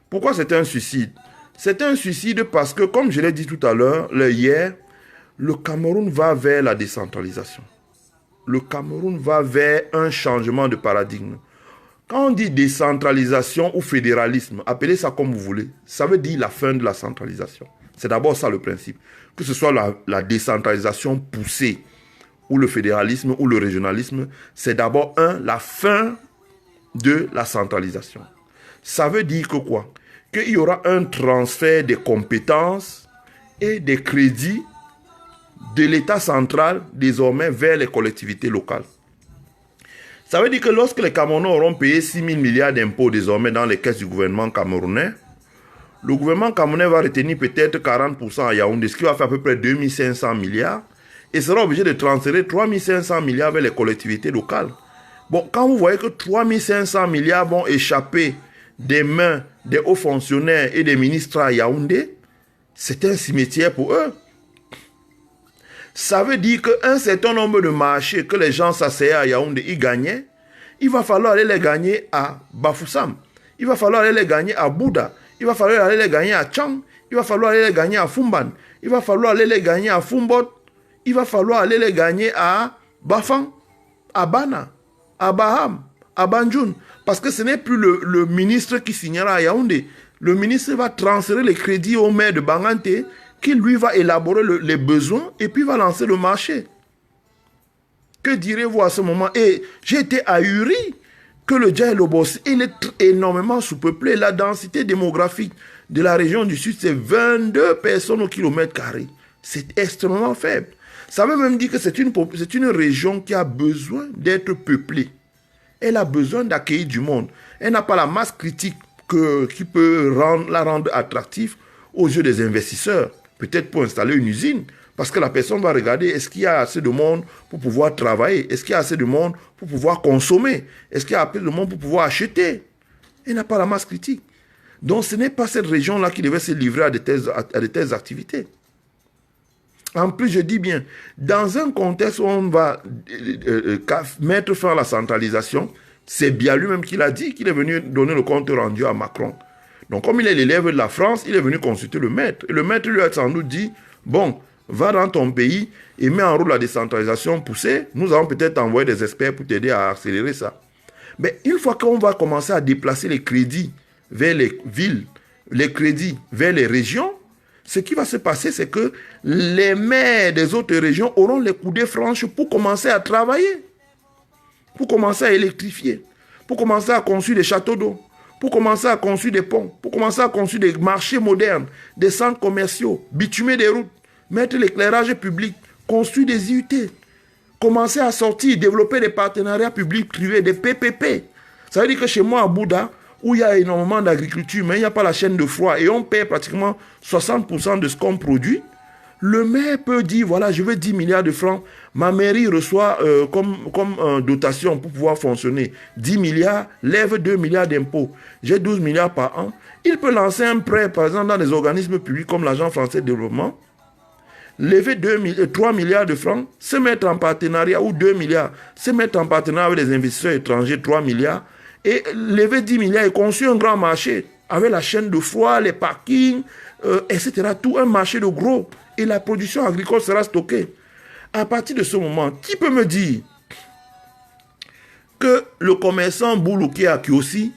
Pourquoi c'est un suicide? C'est un suicide parce que, comme je l'ai dit tout à l'heure, hier, le Cameroun va vers la décentralisation. Le Cameroun va vers un changement de paradigme. Quand on dit décentralisation ou fédéralisme, appelez ça comme vous voulez, ça veut dire la fin de la centralisation. C'est d'abord ça le principe. Que ce soit la décentralisation poussée, ou le fédéralisme, ou le régionalisme, c'est d'abord la fin de la centralisation. Ça veut dire que quoi? Qu'il y aura un transfert des compétences et des crédits de l'État central désormais vers les collectivités locales. Ça veut dire que lorsque les Camerounais auront payé 6 000 milliards d'impôts désormais dans les caisses du gouvernement camerounais, le gouvernement camerounais va retenir peut-être 40% à Yaoundé, ce qui va faire à peu près 2 500 milliards, et sera obligé de transférer 3 500 milliards vers les collectivités locales. Bon, quand vous voyez que 3 500 milliards vont échapper des mains des hauts fonctionnaires et des ministres à Yaoundé, c'est un cimetière pour eux. Ça veut dire qu'un certain nombre de marchés que les gens s'asseyaient à Yaoundé, ils gagnaient, il va falloir aller les gagner à Bafoussam, il va falloir aller les gagner à Bouddha, il va falloir aller les gagner à Tchang, il va falloir aller les gagner à Fumban, il va falloir aller les gagner à Fumbot, il va falloir aller les gagner à Bafang, à Bana, à Baham, à Banjoun. Parce que ce n'est plus le ministre qui signera à Yaoundé. Le ministre va transférer les crédits au maire de Banganté, qui lui va élaborer les besoins et puis va lancer le marché. Que direz-vous à ce moment? Et j'ai été ahuri que le Ndja et Lobos, il est énormément sous-peuplé. La densité démographique de la région du Sud, c'est 22 personnes au kilomètre carré. C'est extrêmement faible. Ça veut même dire que c'est une région qui a besoin d'être peuplée. Elle a besoin d'accueillir du monde. Elle n'a pas la masse critique qui peut la rendre attractive aux yeux des investisseurs. Peut-être pour installer une usine. Parce que la personne va regarder, est-ce qu'il y a assez de monde pour pouvoir travailler? Est-ce qu'il y a assez de monde pour pouvoir consommer? Est-ce qu'il y a assez de monde pour pouvoir acheter? Elle n'a pas la masse critique. Donc ce n'est pas cette région-là qui devait se livrer à de telles activités. En plus, je dis bien, dans un contexte où on va mettre fin à la centralisation, c'est bien lui-même qui l'a dit, qu'il est venu donner le compte rendu à Macron. Donc, comme il est l'élève de la France, il est venu consulter le maître. Et le maître lui a sans doute dit, bon, va dans ton pays et mets en route la décentralisation poussée. Nous allons peut-être envoyer des experts pour t'aider à accélérer ça. Mais une fois qu'on va commencer à déplacer les crédits vers les villes, les crédits vers les régions, ce qui va se passer, c'est que les maires des autres régions auront les coudées franches pour commencer à travailler, pour commencer à électrifier, pour commencer à construire des châteaux d'eau, pour commencer à construire des ponts, pour commencer à construire des marchés modernes, des centres commerciaux, bitumer des routes, mettre l'éclairage public, construire des IUT, commencer à sortir, développer des partenariats publics-privés, des PPP. Ça veut dire que chez moi à Bouddha, où il y a énormément d'agriculture, mais il n'y a pas la chaîne de froid, et on paie pratiquement 60% de ce qu'on produit, le maire peut dire, voilà, je veux 10 milliards de francs, ma mairie reçoit comme dotation pour pouvoir fonctionner. 10 milliards, lève 2 milliards d'impôts, j'ai 12 milliards par an. Il peut lancer un prêt, par exemple, dans des organismes publics comme l'Agence française de développement, lever 3 milliards de francs, se mettre en partenariat, ou 2 milliards, se mettre en partenariat avec des investisseurs étrangers, 3 milliards, et lever 10 milliards et construire un grand marché avec la chaîne de froid, les parkings, etc. Tout un marché de gros. Et la production agricole sera stockée. À partir de ce moment, qui peut me dire que le commerçant boulot qui est à Kiossi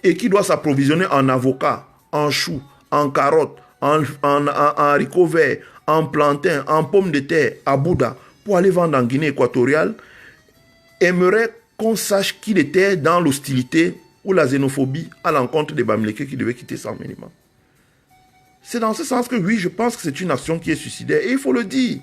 et qui doit s'approvisionner en avocat, en choux, en carottes, en haricots verts, en plantains, en pommes de terre à Bouddha pour aller vendre en Guinée équatoriale aimerait qu'on sache qu'il était dans l'hostilité ou la xénophobie à l'encontre des Bamileke qui devaient quitter San Minima. C'est dans ce sens que oui, je pense que c'est une action qui est suicidaire et il faut le dire.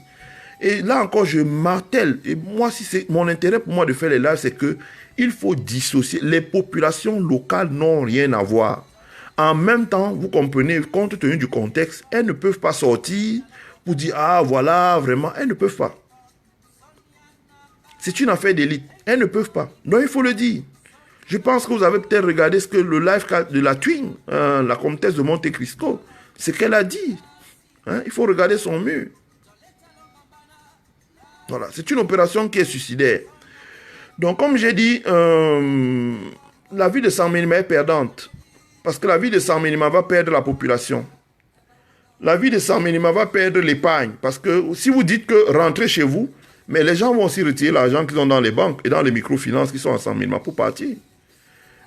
Et là encore, je martèle. Et moi, si c'est mon intérêt pour moi de faire les lives, c'est que il faut dissocier. Les populations locales n'ont rien à voir. En même temps, vous comprenez, compte tenu du contexte, elles ne peuvent pas sortir pour dire, ah voilà, vraiment, elles ne peuvent pas. C'est une affaire d'élite. Elles ne peuvent pas. Donc, il faut le dire. Je pense que vous avez peut-être regardé ce que le live de la Twin, la comtesse de Monte Cristo, ce qu'elle a dit. Il faut regarder son mur. Voilà. C'est une opération qui est suicidaire. Donc, comme j'ai dit, la vie de San Minima est perdante. Parce que la vie de San Minima va perdre la population. La vie de San Minima va perdre l'épargne. Parce que si vous dites que rentrez chez vous, mais les gens vont aussi retirer l'argent qu'ils ont dans les banques et dans les microfinances qui sont à 100 000 pour partir.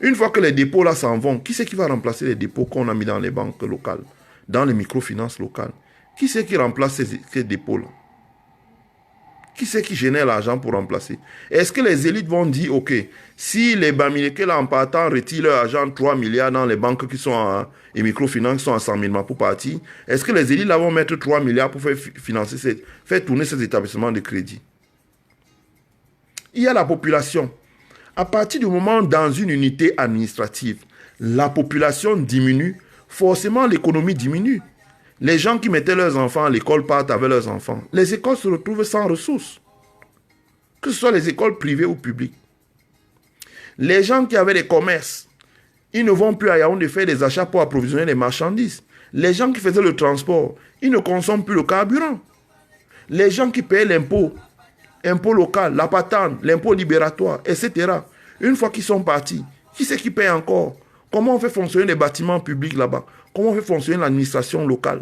Une fois que les dépôts là s'en vont, qui c'est qui va remplacer les dépôts qu'on a mis dans les banques locales, dans les microfinances locales? Qui c'est qui remplace ces dépôts là? Qui c'est qui génère l'argent pour remplacer? Est-ce que les élites vont dire, ok, si les Bamileke là en partant retirent leur argent 3 milliards dans les banques qui sont et microfinances qui sont à 100 000 pour partir, est-ce que les élites là vont mettre 3 milliards pour faire tourner ces établissements de crédit? Il y a la population. À partir du moment dans une unité administrative, la population diminue, forcément l'économie diminue. Les gens qui mettaient leurs enfants à l'école partent avec leurs enfants. Les écoles se retrouvent sans ressources. Que ce soit les écoles privées ou publiques. Les gens qui avaient des commerces, ils ne vont plus à Yaoundé faire des achats pour approvisionner les marchandises. Les gens qui faisaient le transport, ils ne consomment plus le carburant. Les gens qui payaient l'impôt local, la patente, l'impôt libératoire, etc. Une fois qu'ils sont partis, qui c'est qui paye encore? Comment on fait fonctionner les bâtiments publics là-bas? Comment on fait fonctionner l'administration locale?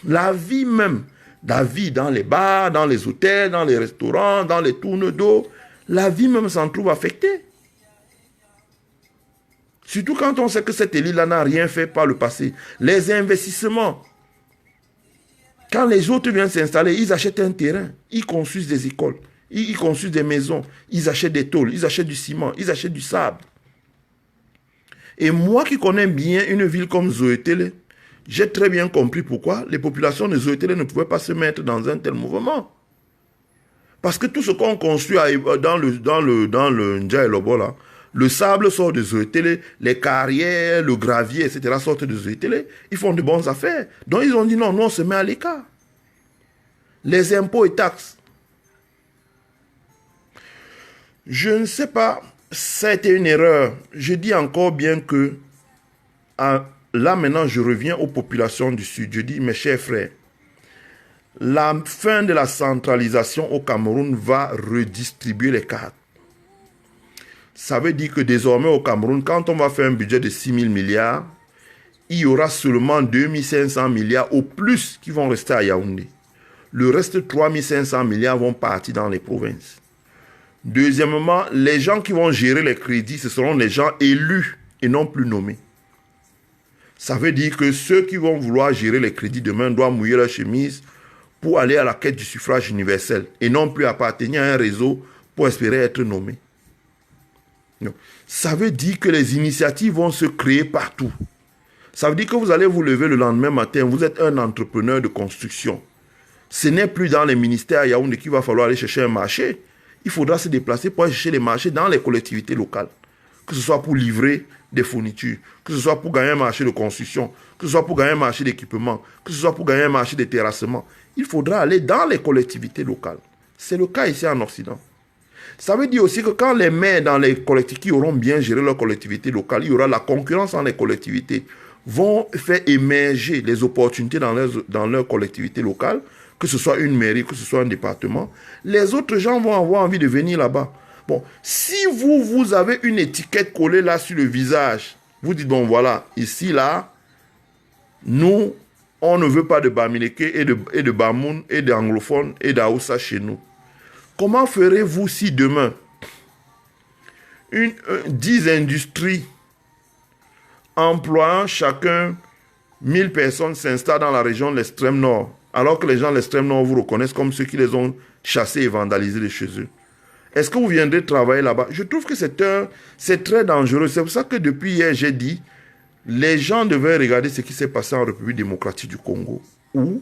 La vie même, la vie dans les bars, dans les hôtels, dans les restaurants, dans les tournes d'eau, la vie même s'en trouve affectée. Surtout quand on sait que cette élite-là n'a rien fait par le passé. Les investissements, quand les autres viennent s'installer, ils achètent un terrain, ils construisent des écoles, ils construisent des maisons, ils achètent des tôles, ils achètent du ciment, ils achètent du sable. Et moi qui connais bien une ville comme Zoétélé, j'ai très bien compris pourquoi les populations de Zoétélé ne pouvaient pas se mettre dans un tel mouvement. Parce que tout ce qu'on construit dans le Ndja et Lobo, là, le sable sort de Zoétélé, les carrières, le gravier, etc. sortent de Zoétélé. Ils font de bonnes affaires. Donc ils ont dit non, nous on se met à l'écart. Les impôts et taxes. Je ne sais pas, ça a été une erreur. Je dis encore bien que là maintenant je reviens aux populations du Sud. Je dis mes chers frères, la fin de la centralisation au Cameroun va redistribuer les cartes. Ça veut dire que désormais au Cameroun, quand on va faire un budget de 6 000 milliards, il y aura seulement 2 500 milliards au plus qui vont rester à Yaoundé. Le reste, 3 500 milliards vont partir dans les provinces. Deuxièmement, les gens qui vont gérer les crédits, ce seront les gens élus et non plus nommés. Ça veut dire que ceux qui vont vouloir gérer les crédits demain doivent mouiller leur chemise pour aller à la quête du suffrage universel et non plus appartenir à un réseau pour espérer être nommé. Non. Ça veut dire que les initiatives vont se créer partout. Ça veut dire que vous allez vous lever le lendemain matin, vous êtes un entrepreneur de construction. Ce n'est plus dans les ministères à Yaoundé qu'il va falloir aller chercher un marché. Il faudra se déplacer pour aller chercher les marchés dans les collectivités locales. Que ce soit pour livrer des fournitures, que ce soit pour gagner un marché de construction, que ce soit pour gagner un marché d'équipement, que ce soit pour gagner un marché de terrassement. Il faudra aller dans les collectivités locales. C'est le cas ici en Occident. Ça veut dire aussi que quand les maires dans les collectivités qui auront bien géré leur collectivité locale, il y aura la concurrence dans les collectivités, vont faire émerger les opportunités dans leur collectivité locale, que ce soit une mairie, que ce soit un département. Les autres gens vont avoir envie de venir là-bas. Bon, si vous avez une étiquette collée là sur le visage, vous dites, bon voilà, ici là, nous, on ne veut pas de Bamileke et de Bamoun et d'anglophones et d'Aoussa chez nous. Comment ferez-vous si demain, 10 industries employant chacun 1000 personnes s'installent dans la région de l'extrême nord, alors que les gens de l'extrême nord vous reconnaissent comme ceux qui les ont chassés et vandalisés de chez eux? Est-ce que vous viendrez travailler là-bas? Je trouve que c'est très dangereux. C'est pour ça que depuis hier, j'ai dit, les gens devaient regarder ce qui s'est passé en République démocratique du Congo, où,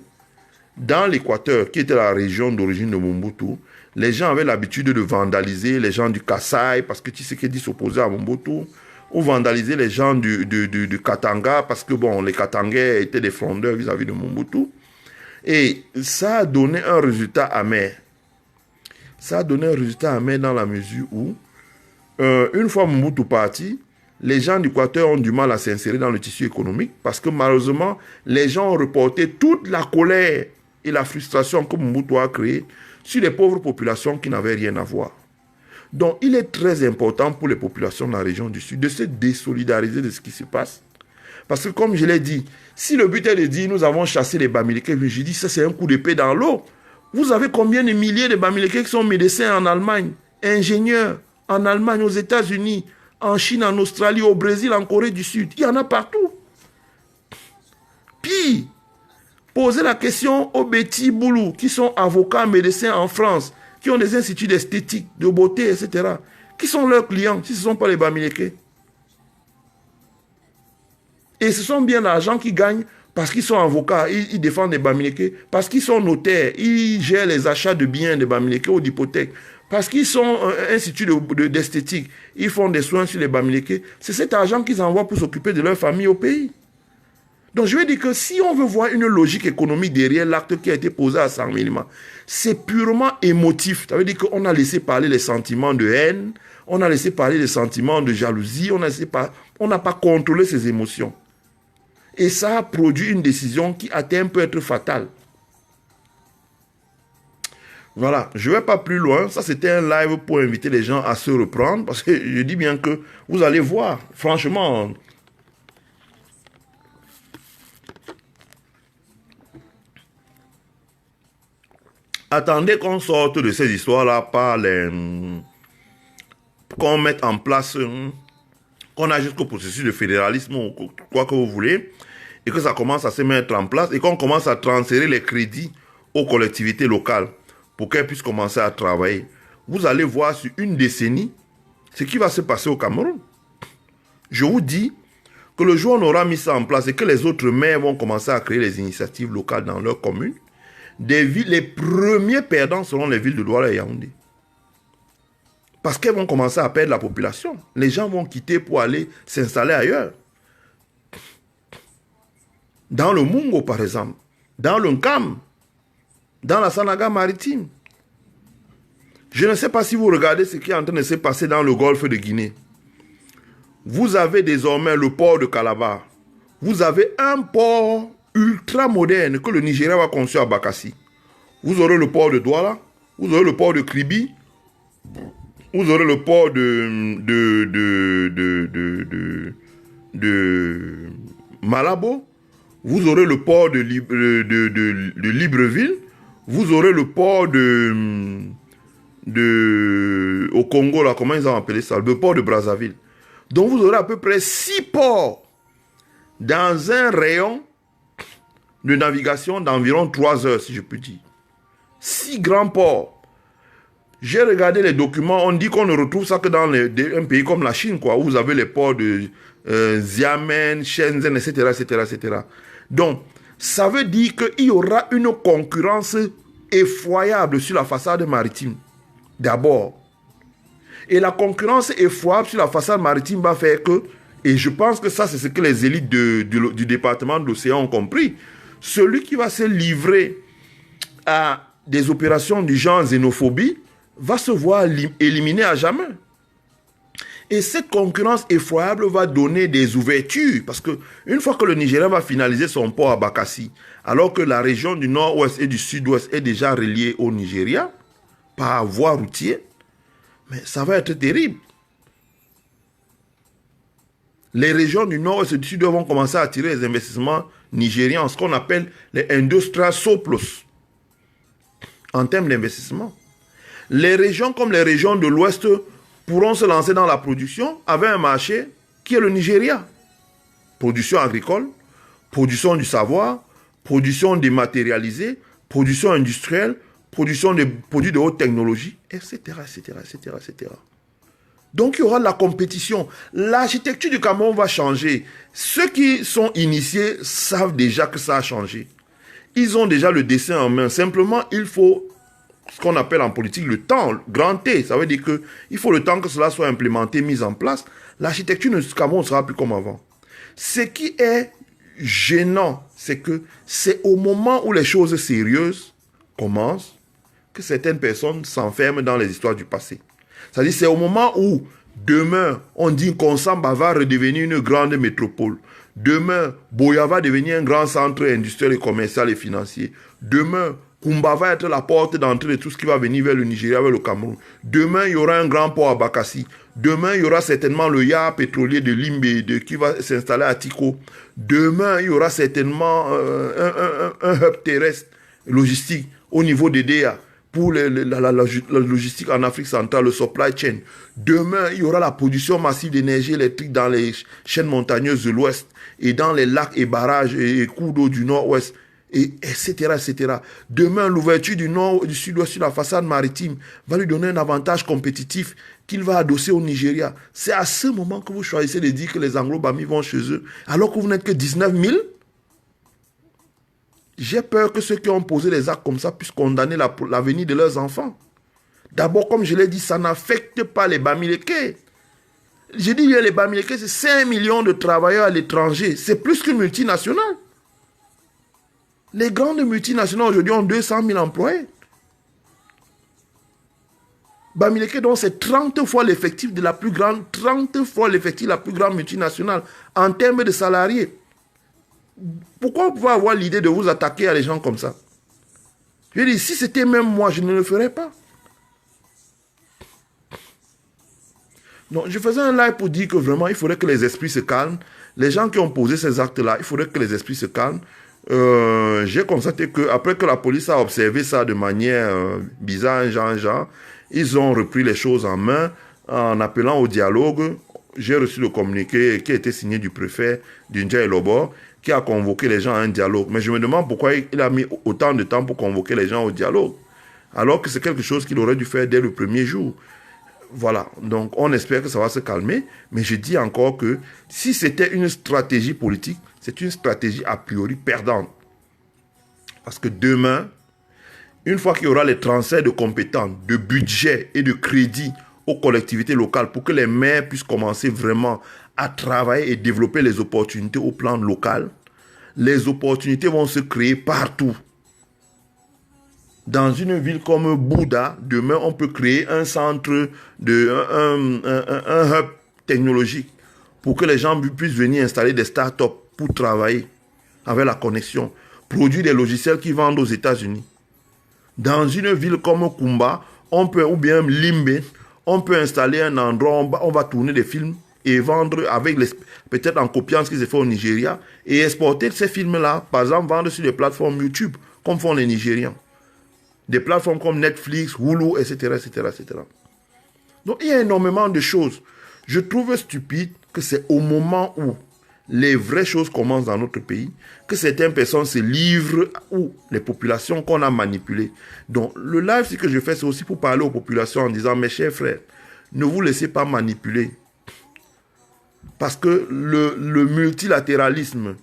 dans l'Équateur, qui était la région d'origine de Mobutu, les gens avaient l'habitude de vandaliser les gens du Kasaï, parce que Tshisekedi s'opposait à Mobutu, ou vandaliser les gens du Katanga, parce que bon, les Katangais étaient des frondeurs vis-à-vis de Mobutu. Et ça a donné un résultat amer. Ça a donné un résultat amer dans la mesure où, une fois Mobutu parti, les gens du Équateur ont du mal à s'insérer dans le tissu économique parce que malheureusement, les gens ont reporté toute la colère et la frustration que Mobutu a créée sur les pauvres populations qui n'avaient rien à voir. Donc, il est très important pour les populations de la région du Sud de se désolidariser de ce qui se passe. Parce que comme je l'ai dit, si le but est de dire nous avons chassé les Bamileke, je dis ça c'est un coup d'épée dans l'eau. Vous avez combien de milliers de Bamileke qui sont médecins en Allemagne, ingénieurs en Allemagne, aux États-Unis, en Chine, en Australie, au Brésil, en Corée du Sud. Il y en a partout. Puis, posez la question aux Betty Boulou, qui sont avocats, médecins en France, qui ont des instituts d'esthétique, de beauté, etc. Qui sont leurs clients, si ce ne sont pas les Bamileke? Et ce sont bien l'argent qu'ils gagnent parce qu'ils sont avocats, ils défendent les Bamileke, parce qu'ils sont notaires, ils gèrent les achats de biens des Bamileke ou d'hypothèques, parce qu'ils sont un institut d'esthétique, ils font des soins sur les Bamileke. C'est cet argent qu'ils envoient pour s'occuper de leur famille au pays. Donc je veux dire que si on veut voir une logique économique derrière l'acte qui a été posé à Saint-Milima, c'est purement émotif. Ça veut dire qu'on a laissé parler les sentiments de haine, on a laissé parler les sentiments de jalousie, on n'a pas contrôlé ses émotions. Et ça a produit une décision qui à terme peut être fatale. Voilà, je ne vais pas plus loin. Ça, c'était un live pour inviter les gens à se reprendre. Parce que je dis bien que vous allez voir, franchement, attendez qu'on sorte de ces histoires-là par qu'on mette en place, qu'on a jusqu'au processus de fédéralisme ou quoi que vous voulez, et que ça commence à se mettre en place et qu'on commence à transférer les crédits aux collectivités locales pour qu'elles puissent commencer à travailler. Vous allez voir sur une décennie ce qui va se passer au Cameroun. Je vous dis que le jour où on aura mis ça en place et que les autres maires vont commencer à créer les initiatives locales dans leur commune, les premiers perdants seront les villes de Douala et Yaoundé. Parce qu'elles vont commencer à perdre la population. Les gens vont quitter pour aller s'installer ailleurs. Dans le Mungo, par exemple. Dans le Nkam. Dans la Sanaga maritime. Je ne sais pas si vous regardez ce qui est en train de se passer dans le golfe de Guinée. Vous avez désormais le port de Calabar. Vous avez un port ultra moderne que le Nigeria va construire à Bakassi. Vous aurez le port de Douala. Vous aurez le port de Kribi. Vous aurez le port de Malabo. Vous aurez le port de Libreville. Vous aurez le port au Congo, là, comment ils ont appelé ça? Le port de Brazzaville. Donc vous aurez à peu près 6 ports dans un rayon de navigation d'environ 3 heures, si je peux dire. 6 grands ports. J'ai regardé les documents, on dit qu'on ne retrouve ça que dans un pays comme la Chine, quoi, où vous avez les ports de Xiamen, Shenzhen, etc., etc., etc. Donc, ça veut dire qu'il y aura une concurrence effroyable sur la façade maritime, d'abord. Et la concurrence effroyable sur la façade maritime va faire que, et je pense que ça, c'est ce que les élites du département de l'océan ont compris, celui qui va se livrer à des opérations du genre xénophobie va se voir éliminé à jamais. Et cette concurrence effroyable va donner des ouvertures. Parce que une fois que le Nigeria va finaliser son port à Bakassi, alors que la région du nord-ouest et du sud-ouest est déjà reliée au Nigeria, par voie routière, mais ça va être terrible. Les régions du nord-ouest et du sud-ouest vont commencer à attirer les investissements nigériens, ce qu'on appelle les industrial surplus, en termes d'investissement. Les régions comme les régions de l'Ouest pourront se lancer dans la production avec un marché qui est le Nigeria. Production agricole, production du savoir, production dématérialisée, production industrielle, production de produits de haute technologie, etc., etc., etc., etc. Donc il y aura de la compétition. L'architecture du Cameroun va changer. Ceux qui sont initiés savent déjà que ça a changé. Ils ont déjà le dessin en main. Simplement, il faut ce qu'on appelle en politique le temps, grand T. Ça veut dire qu'il faut le temps que cela soit implémenté, mis en place. L'architecture du Cameroun ne sera plus comme avant. Ce qui est gênant, c'est que c'est au moment où les choses sérieuses commencent que certaines personnes s'enferment dans les histoires du passé. C'est-à-dire c'est au moment où demain, on dit qu'Onsamba va redevenir une grande métropole. Demain, Boya va devenir un grand centre industriel et commercial et financier. Demain, Kumba va être la porte d'entrée de tout ce qui va venir vers le Nigeria, vers le Cameroun. Demain, il y aura un grand port à Bakassi. Demain, il y aura certainement le yard pétrolier de Limbe qui va s'installer à Tiko. Demain, il y aura certainement un hub terrestre logistique au niveau des DEA pour la logistique en Afrique centrale, le supply chain. Demain, il y aura la production massive d'énergie électrique dans les chaînes montagneuses de l'Ouest et dans les lacs et barrages et cours d'eau du Nord-Ouest. Et etc., etc. Demain, l'ouverture du nord et du sud-ouest sur la façade maritime va lui donner un avantage compétitif qu'il va adosser au Nigeria. C'est à ce moment que vous choisissez de dire que les Anglo-Bami vont chez eux, alors que vous n'êtes que 19 000. J'ai peur que ceux qui ont posé des actes comme ça puissent condamner l'avenir de leurs enfants. D'abord, comme je l'ai dit, ça n'affecte pas les Bamileke. J'ai dit, les Bamileke, c'est 5 millions de travailleurs à l'étranger. C'est plus qu'une multinationale. Les grandes multinationales aujourd'hui ont 200 000 employés. Bamileke, donc, c'est 30 fois l'effectif de la plus grande, 30 fois l'effectif de la plus grande multinationale en termes de salariés. Pourquoi vous pouvez avoir l'idée de vous attaquer à des gens comme ça? Je dis, si c'était même moi, je ne le ferais pas. Donc, je faisais un live pour dire que vraiment, il faudrait que les esprits se calment. Les gens qui ont posé ces actes-là, il faudrait que les esprits se calment. J'ai constaté qu'après que la police a observé ça de manière bizarre, genre, ils ont repris les choses en main en appelant au dialogue. J'ai reçu le communiqué qui a été signé du préfet d'India et Lobor, qui a convoqué les gens à un dialogue. Mais je me demande pourquoi il a mis autant de temps pour convoquer les gens au dialogue, alors que c'est quelque chose qu'il aurait dû faire dès le premier jour. Voilà, donc on espère que ça va se calmer, mais je dis encore que si c'était une stratégie politique, c'est une stratégie a priori perdante. Parce que demain, une fois qu'il y aura les transferts de compétences, de budget et de crédit aux collectivités locales pour que les maires puissent commencer vraiment à travailler et développer les opportunités au plan local, les opportunités vont se créer partout. Dans une ville comme Bouddha, demain, on peut créer un centre, un hub technologique pour que les gens puissent venir installer des startups pour travailler avec la connexion, produire des logiciels qui vendent aux États-Unis. Dans une ville comme Kumba, on peut, ou bien Limbe, on peut installer un endroit où on va tourner des films et vendre avec peut-être en copiant ce qui se fait au Nigeria et exporter ces films-là, par exemple, vendre sur des plateformes YouTube, comme font les Nigérians. Des plateformes comme Netflix, Hulu, etc., etc., etc. Donc, il y a énormément de choses. Je trouve stupide que c'est au moment où les vraies choses commencent dans notre pays, que certaines personnes se livrent ou les populations qu'on a manipulées. Donc, le live, ce que je fais, c'est aussi pour parler aux populations en disant, mes chers frères, ne vous laissez pas manipuler. Parce que le multilatéralisme,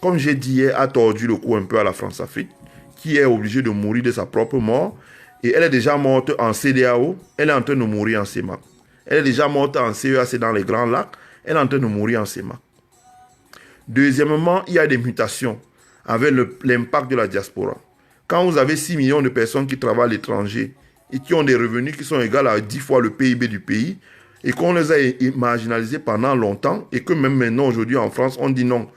comme j'ai dit hier, a tordu le cou un peu à la France-Afrique, qui est obligée de mourir de sa propre mort. Et elle est déjà morte en CEDEAO, elle est en train de mourir en CEMAC. Elle est déjà morte en CEAC dans les Grands Lacs, elle est en train de mourir en CEMAC. Deuxièmement, il y a des mutations avec l'impact de la diaspora. Quand vous avez 6 millions de personnes qui travaillent à l'étranger et qui ont des revenus qui sont égaux à 10 fois le PIB du pays, et qu'on les a marginalisés pendant longtemps, et que même maintenant, aujourd'hui en France, on dit non,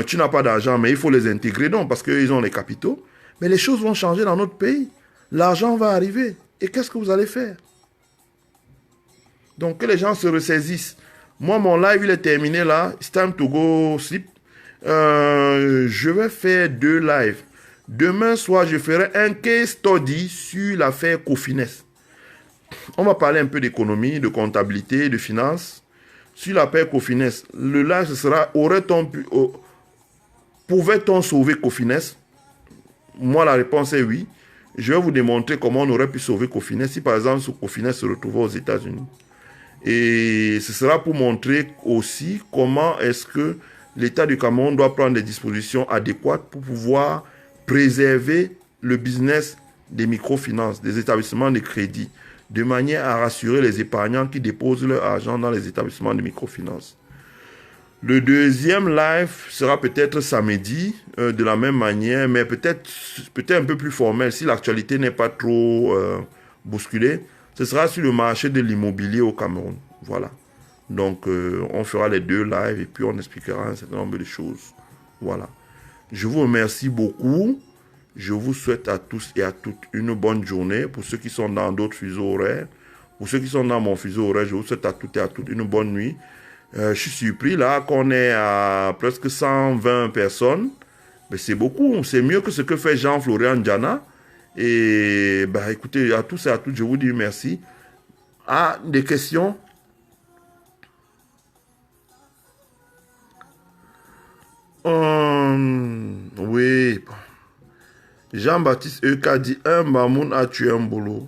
tu n'as pas d'argent, mais il faut les intégrer, non, parce qu'ils ont les capitaux. Mais les choses vont changer dans notre pays. L'argent va arriver. Et qu'est-ce que vous allez faire? Donc, que les gens se ressaisissent. Moi, mon live, il est terminé là. It's time to go sleep. Je vais faire 2 lives. Demain soir, je ferai un case study sur l'affaire Cofines. On va parler un peu d'économie, de comptabilité, de finances. Sur l'affaire Cofines, le live, ce sera, pouvait-on sauver Cofines? Moi, la réponse est oui. Je vais vous démontrer comment on aurait pu sauver Cofines si, par exemple, Cofines se retrouvait aux États-Unis. Et ce sera pour montrer aussi comment est-ce que l'État du Cameroun doit prendre des dispositions adéquates pour pouvoir préserver le business des microfinances, des établissements de crédit, de manière à rassurer les épargnants qui déposent leur argent dans les établissements de microfinance. Le deuxième live sera peut-être samedi, de la même manière, mais peut-être un peu plus formel, si l'actualité n'est pas trop bousculée. Ce sera sur le marché de l'immobilier au Cameroun. Voilà. Donc, on fera les 2 lives et puis on expliquera un certain nombre de choses. Voilà. Je vous remercie beaucoup. Je vous souhaite à tous et à toutes une bonne journée. Pour ceux qui sont dans d'autres fuseaux horaires, pour ceux qui sont dans mon fuseau horaire, je vous souhaite à toutes et à toutes une bonne nuit. Je suis surpris là qu'on est à presque 120 personnes. Mais c'est beaucoup. C'est mieux que ce que fait Jean-Florian Diana. Et bah, écoutez, à tous et à toutes, je vous dis merci. Ah, des questions? Oui. Jean-Baptiste Eka dit un Mamoun a tué un boulot.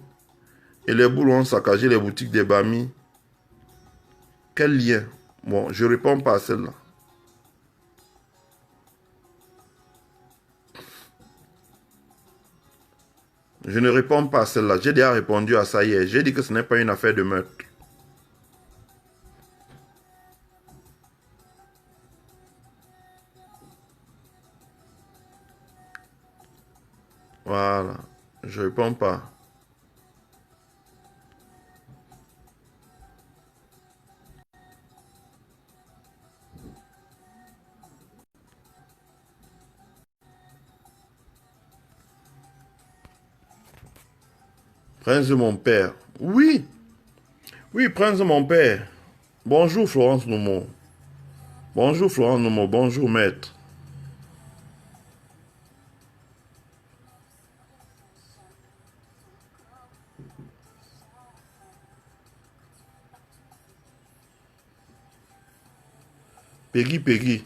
Et les boulots ont saccagé les boutiques des Bami. Quel lien? Bon, je ne réponds pas à celle-là. Je ne réponds pas à celle-là. J'ai déjà répondu à ça hier. J'ai dit que ce n'est pas une affaire de meurtre. Voilà. Je ne réponds pas. Prince de mon père. Oui. Oui, prince de mon père. Bonjour Florence Nomo. Bonjour Florence Nomo. Bonjour maître. Peggy, Peggy.